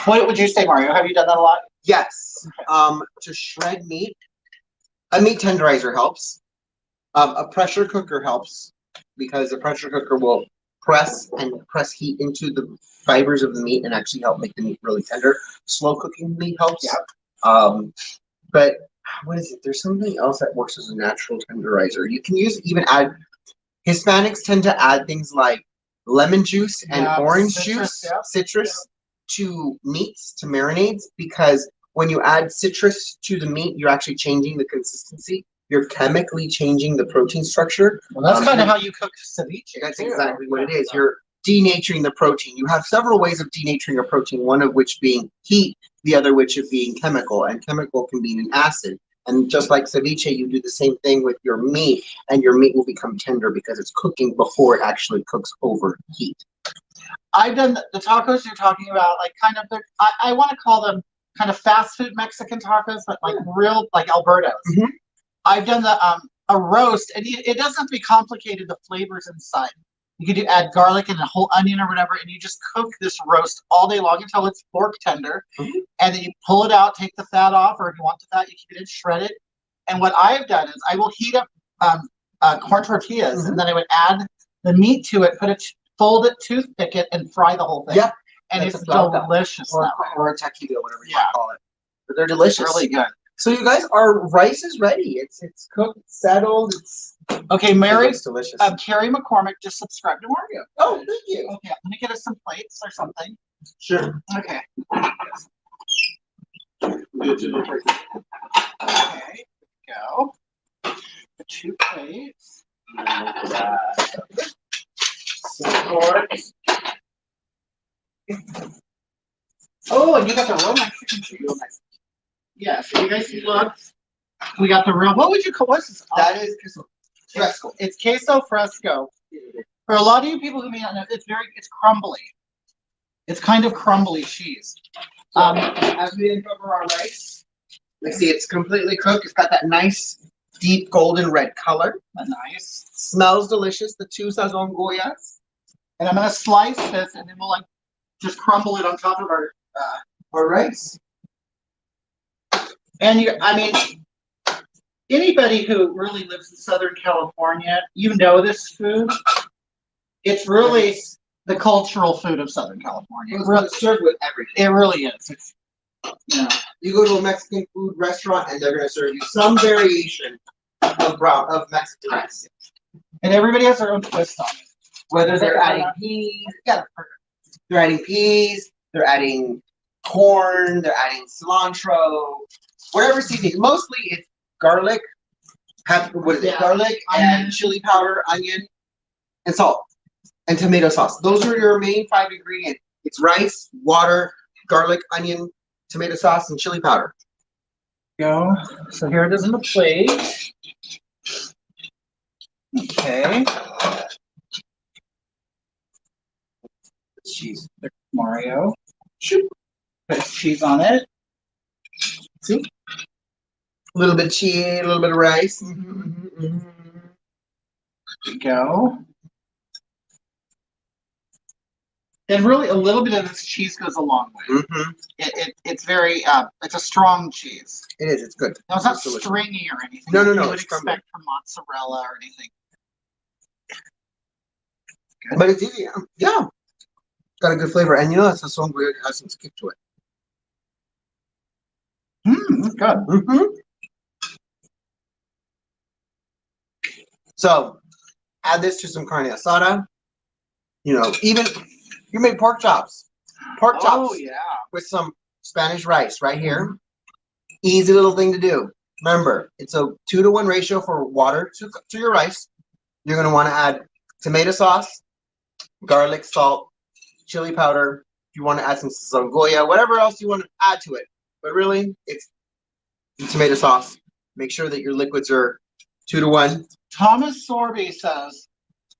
What would you say, Mario? Have you done that a lot? Yes. Okay. To shred meat, a meat tenderizer helps. A pressure cooker helps because a pressure cooker will press heat into the fibers of the meat and actually help make the meat really tender. Slow cooking meat helps. Yep. But what is it? There's something else that works as a natural tenderizer. You can Hispanics tend to add things like lemon juice and orange citrus to meats, to marinades, because when you add citrus to the meat, you're actually changing the consistency. You're chemically changing the protein structure. Well, that's kind of how you cook ceviche. That's exactly what it is. You're denaturing the protein. You have several ways of denaturing a protein, one of which being heat, the other which of being chemical, and chemical can be an acid. And just like ceviche, you do the same thing with your meat, and your meat will become tender because it's cooking before it actually cooks over heat. I've done the tacos you're talking about, like kind of, I want to call them kind of fast food Mexican tacos, but like real, like Alberto's. Mm-hmm. I've done a roast, and it doesn't have to be complicated, the flavors inside. You could add garlic and a whole onion or whatever, and you just cook this roast all day long until it's fork tender. Mm-hmm. And then you pull it out, take the fat off, or if you want the fat, you keep it in, shred it. And what I've done is I will heat up corn tortillas, mm-hmm. and then I would add the meat to it, fold it, toothpick it, and fry the whole thing. Yeah, and it's delicious. Or a taquito, whatever you want to call it. But they're delicious. Really good. So you guys, our rice is ready. It's cooked, settled. It's okay. Mary, it's delicious. Carrie McCormick just subscribed to Mario. Oh, thank you. Okay, I'm gonna get us some plates or something. Sure. Okay. Okay. Go. 2 plates. Support. Oh, and you got the real Mexican cheese. Yeah, so you guys look. We got the real. What would you call this? That is queso fresco. It's queso fresco. For a lot of you people who may not know, it's crumbly. It's kind of crumbly cheese. As we uncover our rice, you see it's completely cooked. It's got that nice, deep golden red color. Nice. Smells delicious. The 2 sazon goyas. And I'm gonna slice this, and then we'll just crumble it on top of our rice. And anybody who really lives in Southern California, this food. It's really the cultural food of Southern California. It's really served with everything. It really is. You go to a Mexican food restaurant, and they're going to serve you some variation of Mexican rice. And everybody has their own twist on it. Whether they're adding peas, they're adding peas, they're adding corn, they're adding cilantro, whatever seasoning. Mostly it's garlic, What is it? Yeah. Garlic Onion. and chili powder, onion, and salt, and tomato sauce. Those are your main 5 ingredients. It's rice, water, garlic, onion, tomato sauce, and chili powder. Go. So here it is in the plate. Okay. Cheese. There's Mario. Shoot. Put cheese on it. See? A little bit of cheese, a little bit of rice. Mm-hmm. There we go. And really, a little bit of this cheese goes a long way. Mm-hmm. It's very, it's a strong cheese. It is. It's good. Now, it's not delicious. stringy or anything. No, You would it's expect crumbly. from mozzarella or anything. Good. But it's easy. Yeah. Got a good flavor. And you know, that's a song where it has some kick to it. It's good. Mm-hmm. So, add this to some carne asada. You know, even you made pork chops. Pork chops Oh, yeah. with some Spanish rice right here. Easy little thing to do. Remember, it's a 2-to-1 ratio for water to your rice. You're going to want to add tomato sauce, garlic, salt, chili powder. If you want to add some zangoya, whatever else you want to add to it. But really, it's tomato sauce. Make sure that your liquids are 2-to-1. Thomas Sorby says,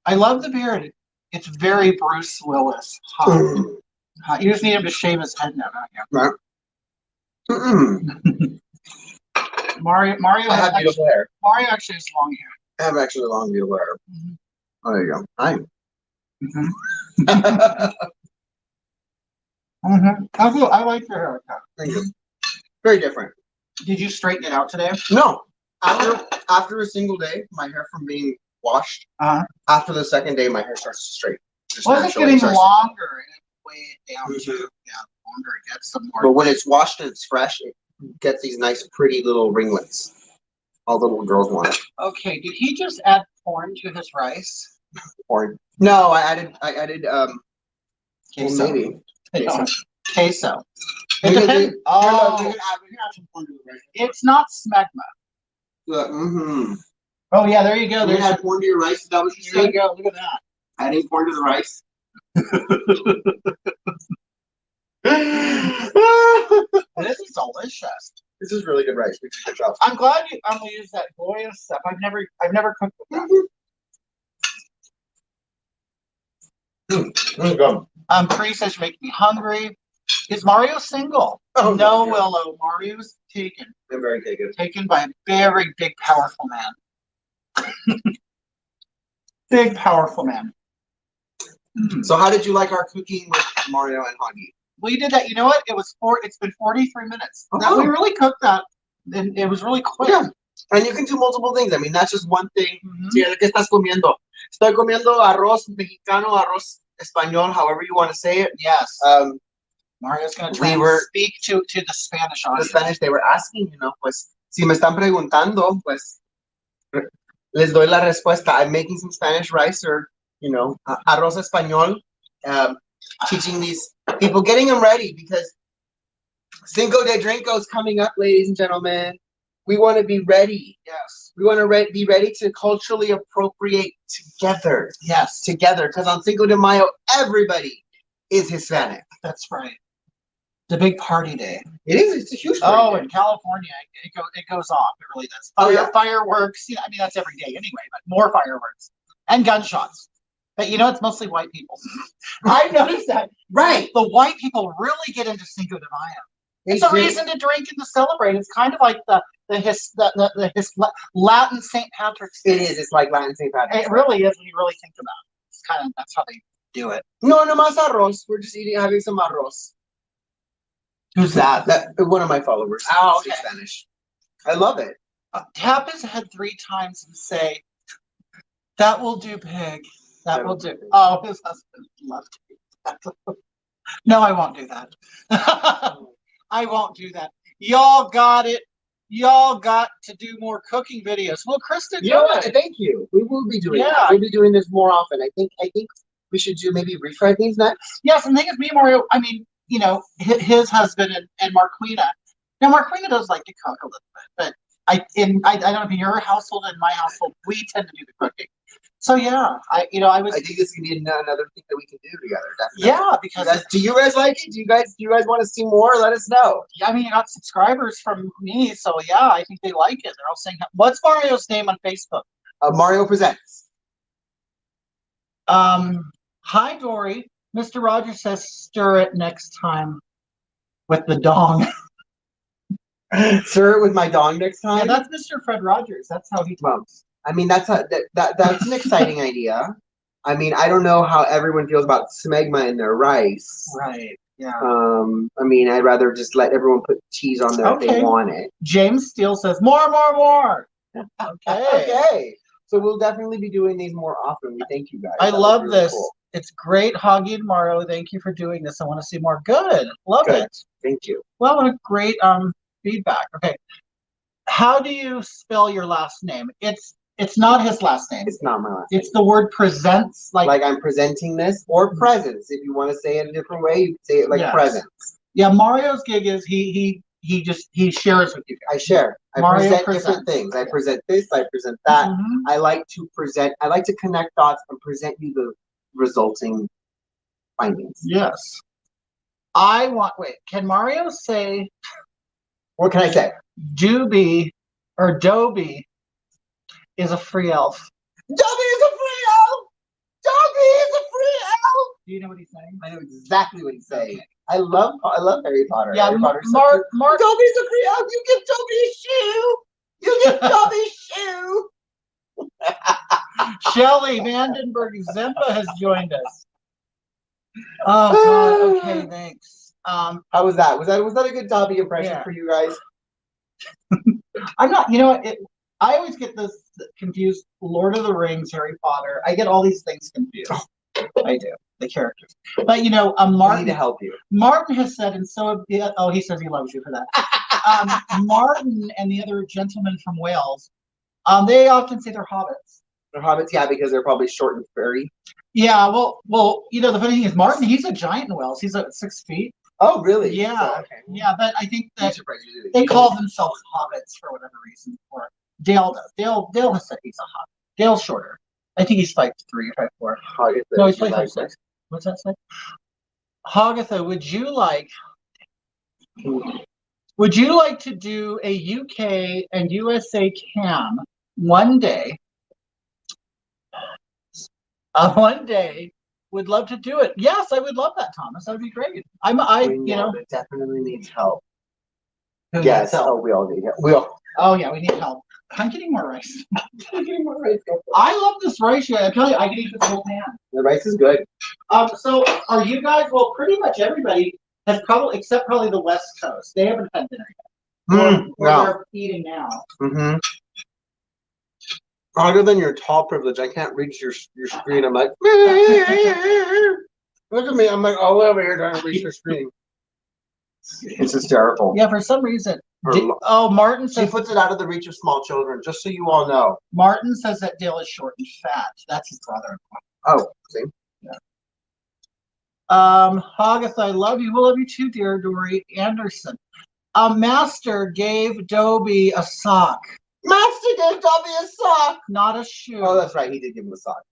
I love the beard. It's very Bruce Willis. Hot. Hot. You just need him to shave his head now, don't you? Mm-mm. Mario I have beautiful hair. Mario actually has long hair. I have actually long, beautiful hair. Mhm. Oh, there you go. Hi. Mhm. I like your haircut. Thank you. Very different. Did you straighten it out today? No. After a single day, my hair from being washed, after the second day, my hair starts to straighten. Well, it's getting longer and it weigh it down too. Yeah, the longer it gets, the more. But when it's washed and it's fresh, it gets these nice, pretty little ringlets. All the little girls want it. Okay, did he just add corn to his rice? Or no, I added Queso. well, maybe. Queso. We It can depends. do- Oh, we can add some corn to the rice. it's not smegma. Mm-hmm. Oh yeah, there you go. You There's can add corn to your rice. Is that what you there said? you go. Look at that. Adding corn to the rice. This is delicious. This is really good rice. We did a good job. I'm glad you use that Goya stuff. I've never cooked with that. Cree says make me hungry. Is Mario single? Oh, no, no. Willow. Mario's taken. I'm very taken. Taken by a very big, powerful man. Big, powerful man. So how did you like our cooking with Mario and Hoggy? We did that. You know what? It's been 43 minutes. Oh. Now we really cooked that. And it was really quick. Yeah. And you can do multiple things. I mean, that's just one thing. Mhm. Sí, ¿qué estás comiendo? Estoy comiendo arroz mexicano, arroz español, however you want to say it. Yes. Mario's going to try and speak to the Spanish The audience. Spanish, they were asking, you know, pues, si me están preguntando, pues, les doy la respuesta. I'm making some Spanish rice or, you know, arroz español, teaching these people, getting them ready because Cinco de Drinko is coming up, ladies and gentlemen. We want to be ready. Yes. We want to be ready to culturally appropriate together. Yes. Together. Because on Cinco de Mayo, everybody is Hispanic. That's right. It's a big party day. It is. It's a huge party. Oh, day. in California, it goes off. It really does. Oh, yeah. Fireworks. You know, I mean, that's every day anyway, but more fireworks and gunshots. But you know, it's mostly white people. I've noticed that. Right. The white people really get into Cinco de Mayo. It's They a do. reason to drink and to celebrate. It's kind of like the Latin St. Patrick's Day. It is. It's like Latin St. Patrick's. It really is when you really think about it. It's kind of that's how they do it. No, más arroz. We're just having some arroz. Who's that? One of my followers. Oh, speaks okay. Spanish. I love it. Tap his head 3 times and say, "That will do, pig. That will do." Oh, his husband loved it. No, I won't do that. I won't do that. Y'all got it. Y'all got to do more cooking videos. Well, Krista, You know what? Thank you. We will be doing that. We'll be doing this more often. I think we should do maybe refried things next. Yes, and the thing is, me and Mario, I mean, you know, his husband and Marquina. Now, Marquina does like to cook a little bit, but I don't know if in your household and my household, we tend to do the cooking. So yeah, I think this can be another thing that we can do together. Definitely. Yeah, because Do you guys like it? Do you guys want to see more? Let us know. I mean, you got subscribers from me, so yeah, I think they like it. They're all saying, "What's Mario's name on Facebook?" Mario Presents. Hi Dory. Mr. Rogers says stir it next time with the dong. Stir it with my dong next time. Yeah, that's Mr. Fred Rogers. That's how he talks. I mean, that's an exciting idea. I mean, I don't know how everyone feels about smegma in their rice. Right. Yeah. I mean, I'd rather just let everyone put cheese on there if they want it. James Steele says more, more, more. Okay. Okay. So we'll definitely be doing these more often. We thank you guys. I That was love really this. cool. It's great, Hoggy and Mario. Thank you for doing this. I want to see more. Good. Love Good. it. Thank you. Well, what a great feedback. Okay. How do you spell your last name? It's not his last name. It's not my last It's the word presents, like I'm presenting this, or presents. If you want to say it a different way, you can say it like Yes. presents. Yeah, Mario's gig is he shares with you guys. I share. I Mario present presents. different things. I present this, I present that. Mhm. I like to present, I like to connect dots and present you the resulting findings. Yes. Can Mario say What can I say? Doobie or Dobie is a free elf? Dobby is a free elf! Dobby is a free elf! Do you know what he's saying? I know exactly what he's saying. I love Harry Potter. Yeah, Harry Potter's so Mark. cute. Dobby's a free elf! You give Dobby a shoe! You give Dobby a shoe! Shelley Vandenberg Zempa has joined us. Oh God. Okay, thanks. How was that? Was that a good Dobby impression for you guys? I'm not. You know what? I always get this confused. Lord of the Rings, Harry Potter. I get all these things confused. I do, the characters. But you know, I Martin. need to help you. Martin has said, and so he says he loves you for that. Martin and the other gentleman from Wales, they often say they're hobbits. They're hobbits, yeah, because they're probably short and furry. Yeah, well, you know, the funny thing is, Martin, he's a giant in Wales. He's at 6 feet. Oh, really? Yeah, So, okay. yeah, but I think that they call themselves hobbits for whatever reason. Or Dale does. Dale has said he's a hobbit. Dale's shorter. I think he's 5'3" or 5'4". No, he's 5'6". What's that say? Hogatha, would you like to do a UK and USA cam one day? One day, would love to do it. Yes, I would love that, Thomas. That would be great. It definitely needs help. Who Yes. needs help? Oh, we all need help. Oh yeah, we need help. I'm getting more rice. I love this rice. I tell you, I can eat this whole pan. The rice is good. So are you guys? Well, pretty much everybody has probably, except probably the West Coast. They haven't had dinner yet. They're eating now. Mm-hmm. Other than your tall privilege, I can't reach your screen. I'm like, look at me. I'm like all over here trying to reach your screen. It's hysterical. Yeah, for some reason. Martin says she puts it out of the reach of small children, just so you all know. Martin says that Dale is short and fat. That's his brother. Oh, see? Yeah. Hogatha, I love you. We'll love you too, dear Dory Anderson. Master gave Dobie a sock. Master gave Dobby a sock! Not a shoe. Oh, that's right. He did give him a sock.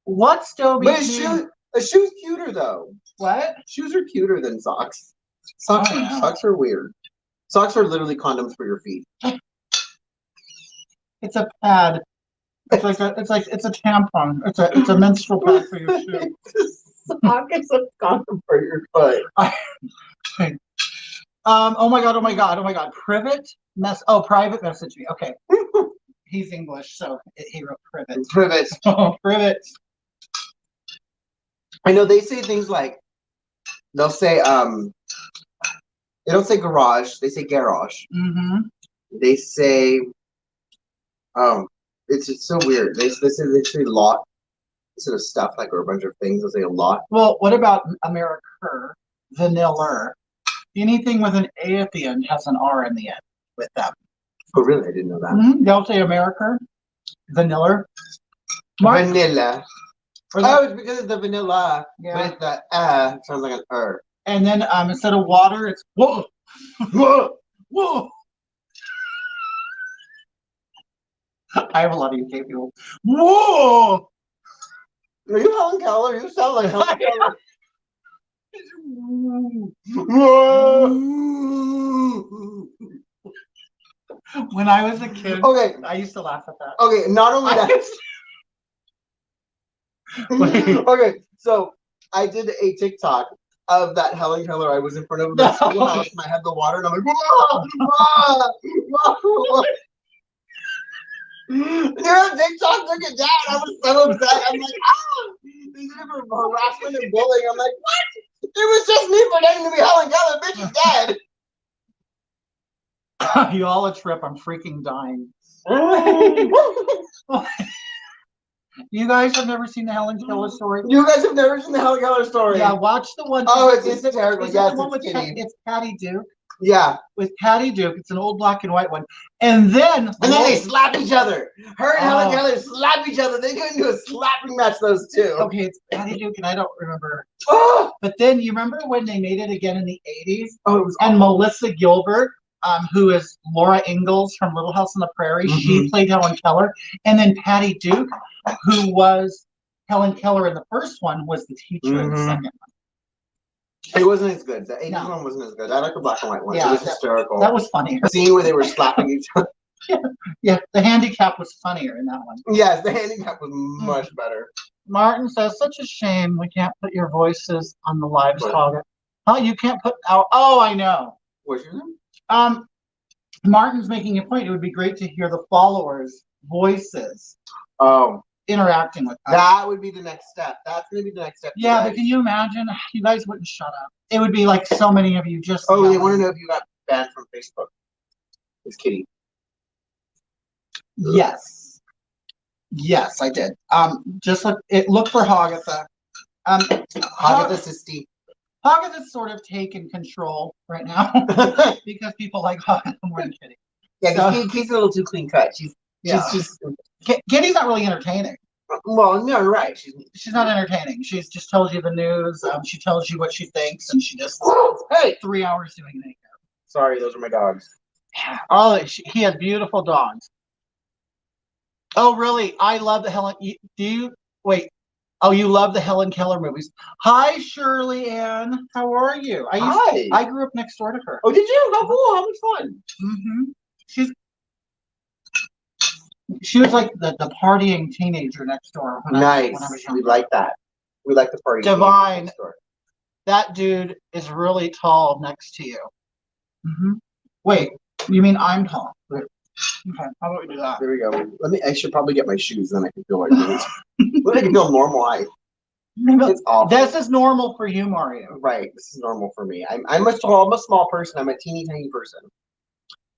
What's Dobie doing? A shoe's cuter, though. What? Shoes are cuter than socks. Socks are weird. Socks are literally condoms for your feet. It's a pad. It's a tampon. It's a menstrual pad for your shoe. Sock is a condom for your foot. Oh my god. Private message me. Okay. He's English, so he wrote privet. Privet. Oh, privet. I know they say things like, they'll say, they don't say garage, they say garage. Mm-hmm. They say, it's just so weird. They say lot instead of stuff, like, or a bunch of things. They'll say a lot. Well, what about America? Vanilla. Anything with an A at the end has an R in the end with them. Oh, really? I didn't know that. Mm-hmm. They'll say America. Vanilla. Vanilla. Oh, it's because of the vanilla. Yeah. With the sounds like an And then instead of water, it's whoa. Whoa. Whoa. I have a lot of UK people. Whoa! Are you Helen Keller? You sound like Helen Keller. When I was a kid, Okay. I used to laugh at that. Okay. Not only that. Okay. So I did a TikTok of that Helen Keller. I was in front of the schoolhouse and I had the water and I'm like, whoa, whoa, whoa. You're on TikTok, look at that. I was so upset. I'm like, these are for harassment and bullying. I'm like, what? It was just me pretending to be Helen Keller. Bitch is dead. You all a trip. I'm freaking dying. You guys have never seen the Helen Keller story? You guys have never seen the Helen Keller story? Yeah, watch the one. Oh, it's hysterical. Is Yes, the one with Kitty. it's Patty Duke. Yeah. With Patty Duke, it's an old black and white one. And then they slap each other. Her and Helen Keller slap each other. They go into a slapping match, those two. Okay, it's Patty Duke, and I don't remember. Oh! But then you remember when they made it again in the 80s? Oh, it was and awful. Melissa Gilbert, who is Laura Ingalls from Little House on the Prairie, she played Helen Keller. And then Patty Duke, who was Helen Keller in the first one, was the teacher in the second one. It wasn't as good. The 80s one wasn't as good. I like the black and white one. Yeah, it was hysterical. That was funny. The scene where they were slapping each other. Yeah, the handicap was funnier in that one. Yes, the handicap was much better. Martin says, such a shame we can't put your voices on the live target. Oh, you can't put our, I know. What's your name? Martin's making a point. It would be great to hear the followers' voices. Oh. Interacting with us. That would be the next step. That's going to be the next step. Yeah, but can you imagine? You guys wouldn't shut up. It would be like so many of you just. Oh, they want to know if you got banned from Facebook. It's Kitty. Yes. Yes, I did. Just look for Hogatha. Hogatha Sisti. Hogatha's sort of taken control right now because people like Hogatha more than Kitty. Yeah, because Kitty's a little too clean cut. She's Kitty's not really entertaining. Well, no, right. She's not entertaining. She just tells you the news. She tells you what she thinks, and she just 3 hours doing makeup. Sorry, those are my dogs. Oh, he has beautiful dogs. Oh, really? I love the Helen. Do you wait? Oh, you love the Helen Keller movies. Hi, Shirley Ann. How are you? I grew up next door to her. Oh, did you? How cool! How much fun! She was like the partying teenager next door. Nice. We like that. We like the party. Divine. Next door. That dude is really tall next to you. Wait, you mean I'm tall? Okay, how about we do that? There we go. I should probably get my shoes, then I can feel like this. Then I can feel normal. It's awful. This is normal for you, Mario. Right. This is normal for me. I'm a small person. I'm a teeny tiny person.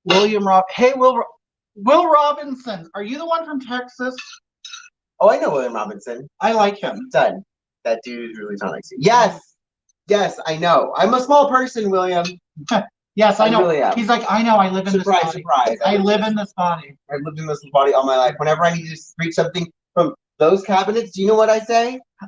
Hey, Will Robinson. Are you the one from Texas? Oh, I know William Robinson. I like him. Done. That dude is really talented. Yes. Yes, I know. I'm a small person, William. Yes, I know. Really am. He's like, I know. I live in this body. Surprise. I live in this body. I've lived in this body all my life. Whenever I need to reach something from those cabinets, do you know what I say? Do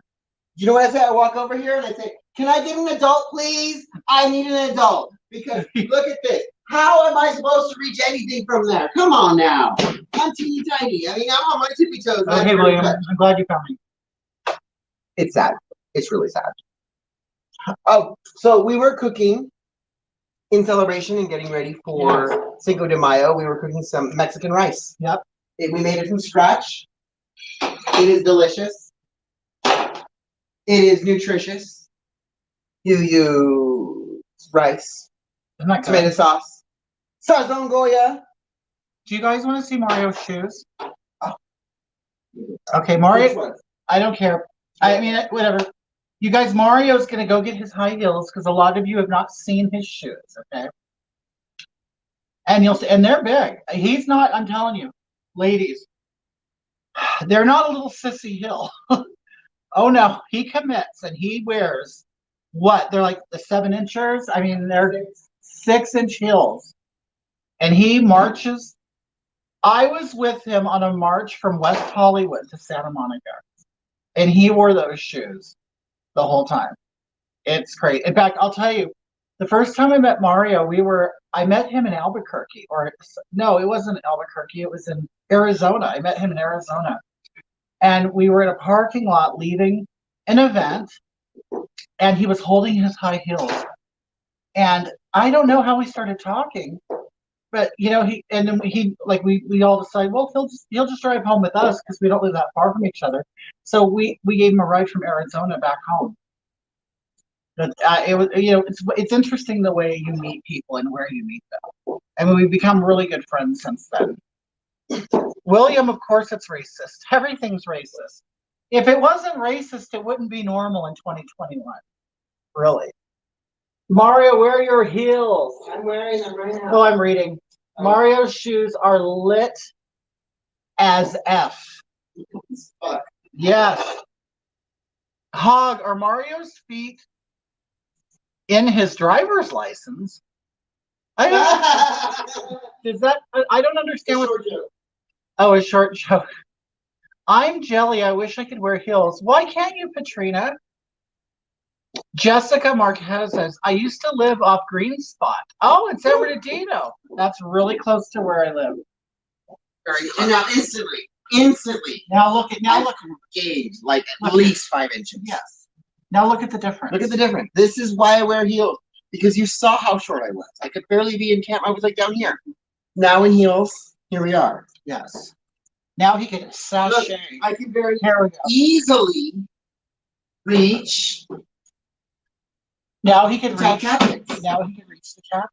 you know what I say? I walk over here and I say, can I get an adult, please? I need an adult. Because look at this. How am I supposed to reach anything from there? Come on now. I'm teeny tiny. I mean, I'm on my tippy toes. Okay, William. I'm glad you're coming. It's sad. It's really sad. Oh, so we were cooking in celebration and getting ready for Cinco de Mayo. We were cooking some Mexican rice. Yep. We made it from scratch. It is delicious. It is nutritious. You use rice, tomato sauce, sazon Goya. Do you guys want to see Mario's shoes? Oh. Okay, Mario. I don't care. I mean, whatever. You guys, Mario's going to go get his high heels because a lot of you have not seen his shoes, okay? And you'll see, and they're big. He's not, I'm telling you, ladies, they're not a little sissy heel. Oh no, he commits and he wears what? They're like the 7-inchers. I mean, they're 6-inch heels. And he marches. I was with him on a march from West Hollywood to Santa Monica. And he wore those shoes the whole time. It's great. In fact, I'll tell you, The first time I met Mario, I met him in Albuquerque, or no, it wasn't Albuquerque, it was in Arizona. I met him in Arizona. And we were in a parking lot leaving an event, and he was holding his high heels. And I don't know how we started talking, but we all decided, well, he'll just drive home with us because we don't live that far from each other. So we gave him a ride from Arizona back home. But it was, it's interesting the way you meet people and where you meet them. I mean, we've become really good friends since then. William, of course, it's racist. Everything's racist. If it wasn't racist, it wouldn't be normal in 2021. Really. Mario, where are your heels? I'm wearing them right now. Oh, I'm reading. Mario's shoes are lit as F. Fuck. Yes. Hog, are Mario's feet in his driver's license? I don't understand what. Oh, a short joke. I'm jelly. I wish I could wear heels. Why can't you, Katrina? Jessica Marquez says, I used to live off Green Spot. Oh, in San Bernardino. That's really close to where I live. Very, and now instantly. Now look at Gauge like at least 5 inches. Yes. Now look at the difference. Look at the difference. This is why I wear heels, because you saw how short I was. I could barely be in camp. I was like down here. Now in heels, here we are. Yes. Now he can sashay. Look, I can very Here we go. easily reach. Now he can Top reach. cabinets. Now he can reach the cabinet.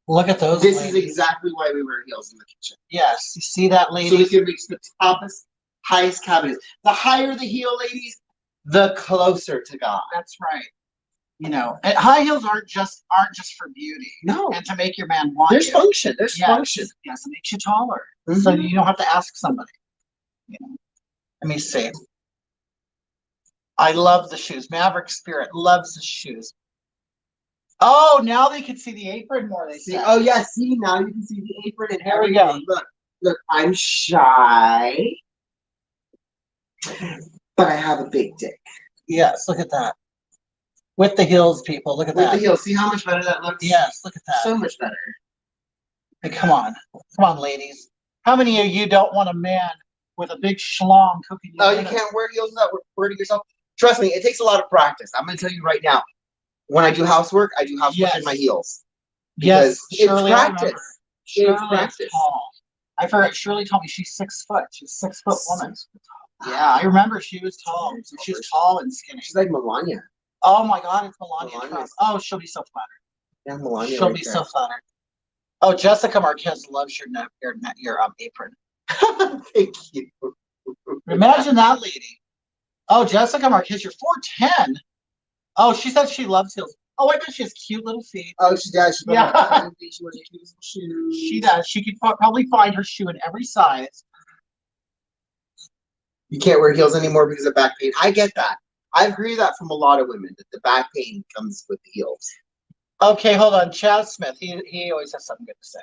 Look at those. This ladies. is exactly why we wear heels in the kitchen. Yes, you see that, So we ladies? can reach the toppest, highest cabinets. The higher the heel, ladies, the closer to God. That's right. And high heels aren't just for beauty. No, And to make your man want there's you. function. There's Yes. function. Yes, it makes you taller. Mhm. So you don't have to ask somebody. Let me see. I love the shoes. Maverick Spirit loves the shoes. Oh, now they can see the apron more. They See, say. oh yeah, see now you can see the apron and There we everything. Look, I'm shy, but I have a big dick. Yes, look at that. With the heels, people. Look at With that. the heels, see how much better that looks? Yes, look at that. So much better. Hey, come on, ladies. How many of you don't want a man with a big schlong cooking? Oh, you can't wear heels without hurting yourself? Trust me, it takes a lot of practice. I'm going to tell you right now. When I do housework, I do housework in my heels. Yes, Because Shirley, it's practice. Shirley It's practice. is tall. I forgot. Shirley told me she's 6 foot. She's a 6 foot woman. Yeah, I remember she was tall. She was tall and skinny. She's like Melania. Oh my God, it's Melania Melania. Trump. Oh, she'll be so flattered. Yeah, Melania. She'll right be there. so flattered. Oh, Jessica Marquez loves your apron. Thank you. Imagine that lady. Oh, Jessica Marquez, you're 4'10". Oh, she says she loves heels. Oh, I bet she has cute little feet. Oh, she does. She Yeah. does. She wears cute little shoes. She does. She could probably find her shoe in every size. You can't wear heels anymore because of back pain. I get that. I agree with that from a lot of women, that the back pain comes with the heels. Okay, hold on. Chaz Smith, he always has something good to say.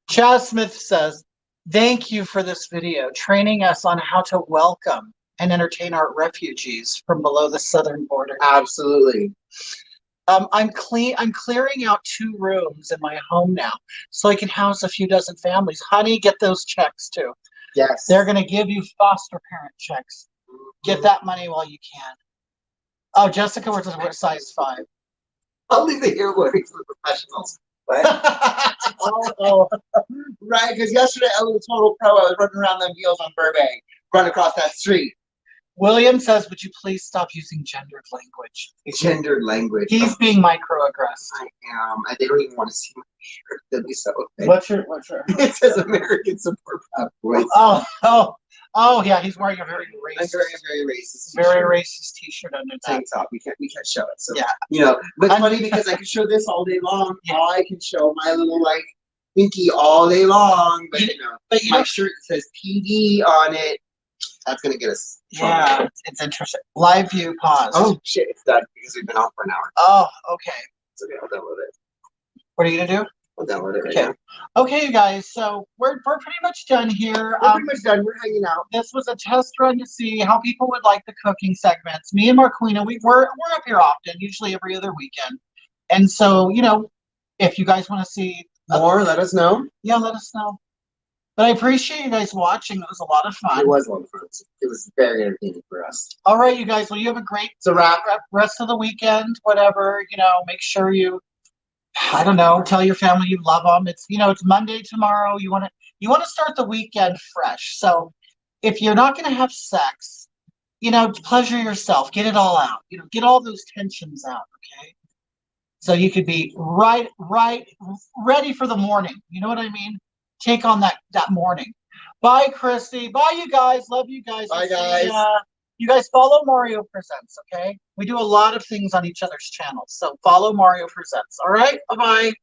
Chaz Smith says, thank you for this video, training us on how to welcome and entertain our refugees from below the southern border. Absolutely. I'm clearing out 2 rooms in my home now, so I can house a few dozen families. Honey, get those checks too. Yes. They're going to give you foster parent checks. Get that money while you can. Oh, Jessica wears a size 5. I'll leave it here where it's the professionals. Oh. Right, because yesterday I was a total pro. I was running around them heels on Burbank, running across that street. William says, would you please stop using gendered language? Gendered language. He's being microaggressed. I am. And they don't even want to see my shirt. They'll be so offended. What's your? It says American Support Proud Boys. Oh, yeah, he's wearing a very I'm racist, very racist. very racist t-shirt underneath. Tank top. We can't show it. So Yeah. but it's funny because I can show this all day long. Yeah. I can show my little like pinky all day long, but But my shirt says PD on it. That's gonna get us. Yeah, it's interesting. Live view pause. Oh shit! It's done because we've been off for an hour. Oh, okay. So okay, I'll download it. What are you gonna do? I'll download it right Okay. now. Okay, you guys. So we're pretty much done here. We're pretty much done. We're hanging out. This was a test run to see how people would like the cooking segments. Me and Marquina, we're up here often, usually every other weekend. And so, you know, if you guys want to see More, let us know. yeah, let us know. But I appreciate you guys watching. It was a lot of fun. It was a lot of fun. It was very entertaining for us. All right, you guys. Well, you have a great It's a wrap. rest of the weekend. Whatever, you know. Make sure you, I don't know, tell your family you love them. It's, you know, it's Monday tomorrow. You want to start the weekend fresh. So if you're not going to have sex, you know, pleasure yourself. Get it all out. You know, get all those tensions out. Okay. So you could be right, ready for the morning. You know what I mean? Take on that morning. Bye, Christy. Bye, you guys. Love you guys. Bye, I'll see guys. ya. You guys follow Mario Presents, okay? We do a lot of things on each other's channels. So follow Mario Presents. All right? Bye-bye.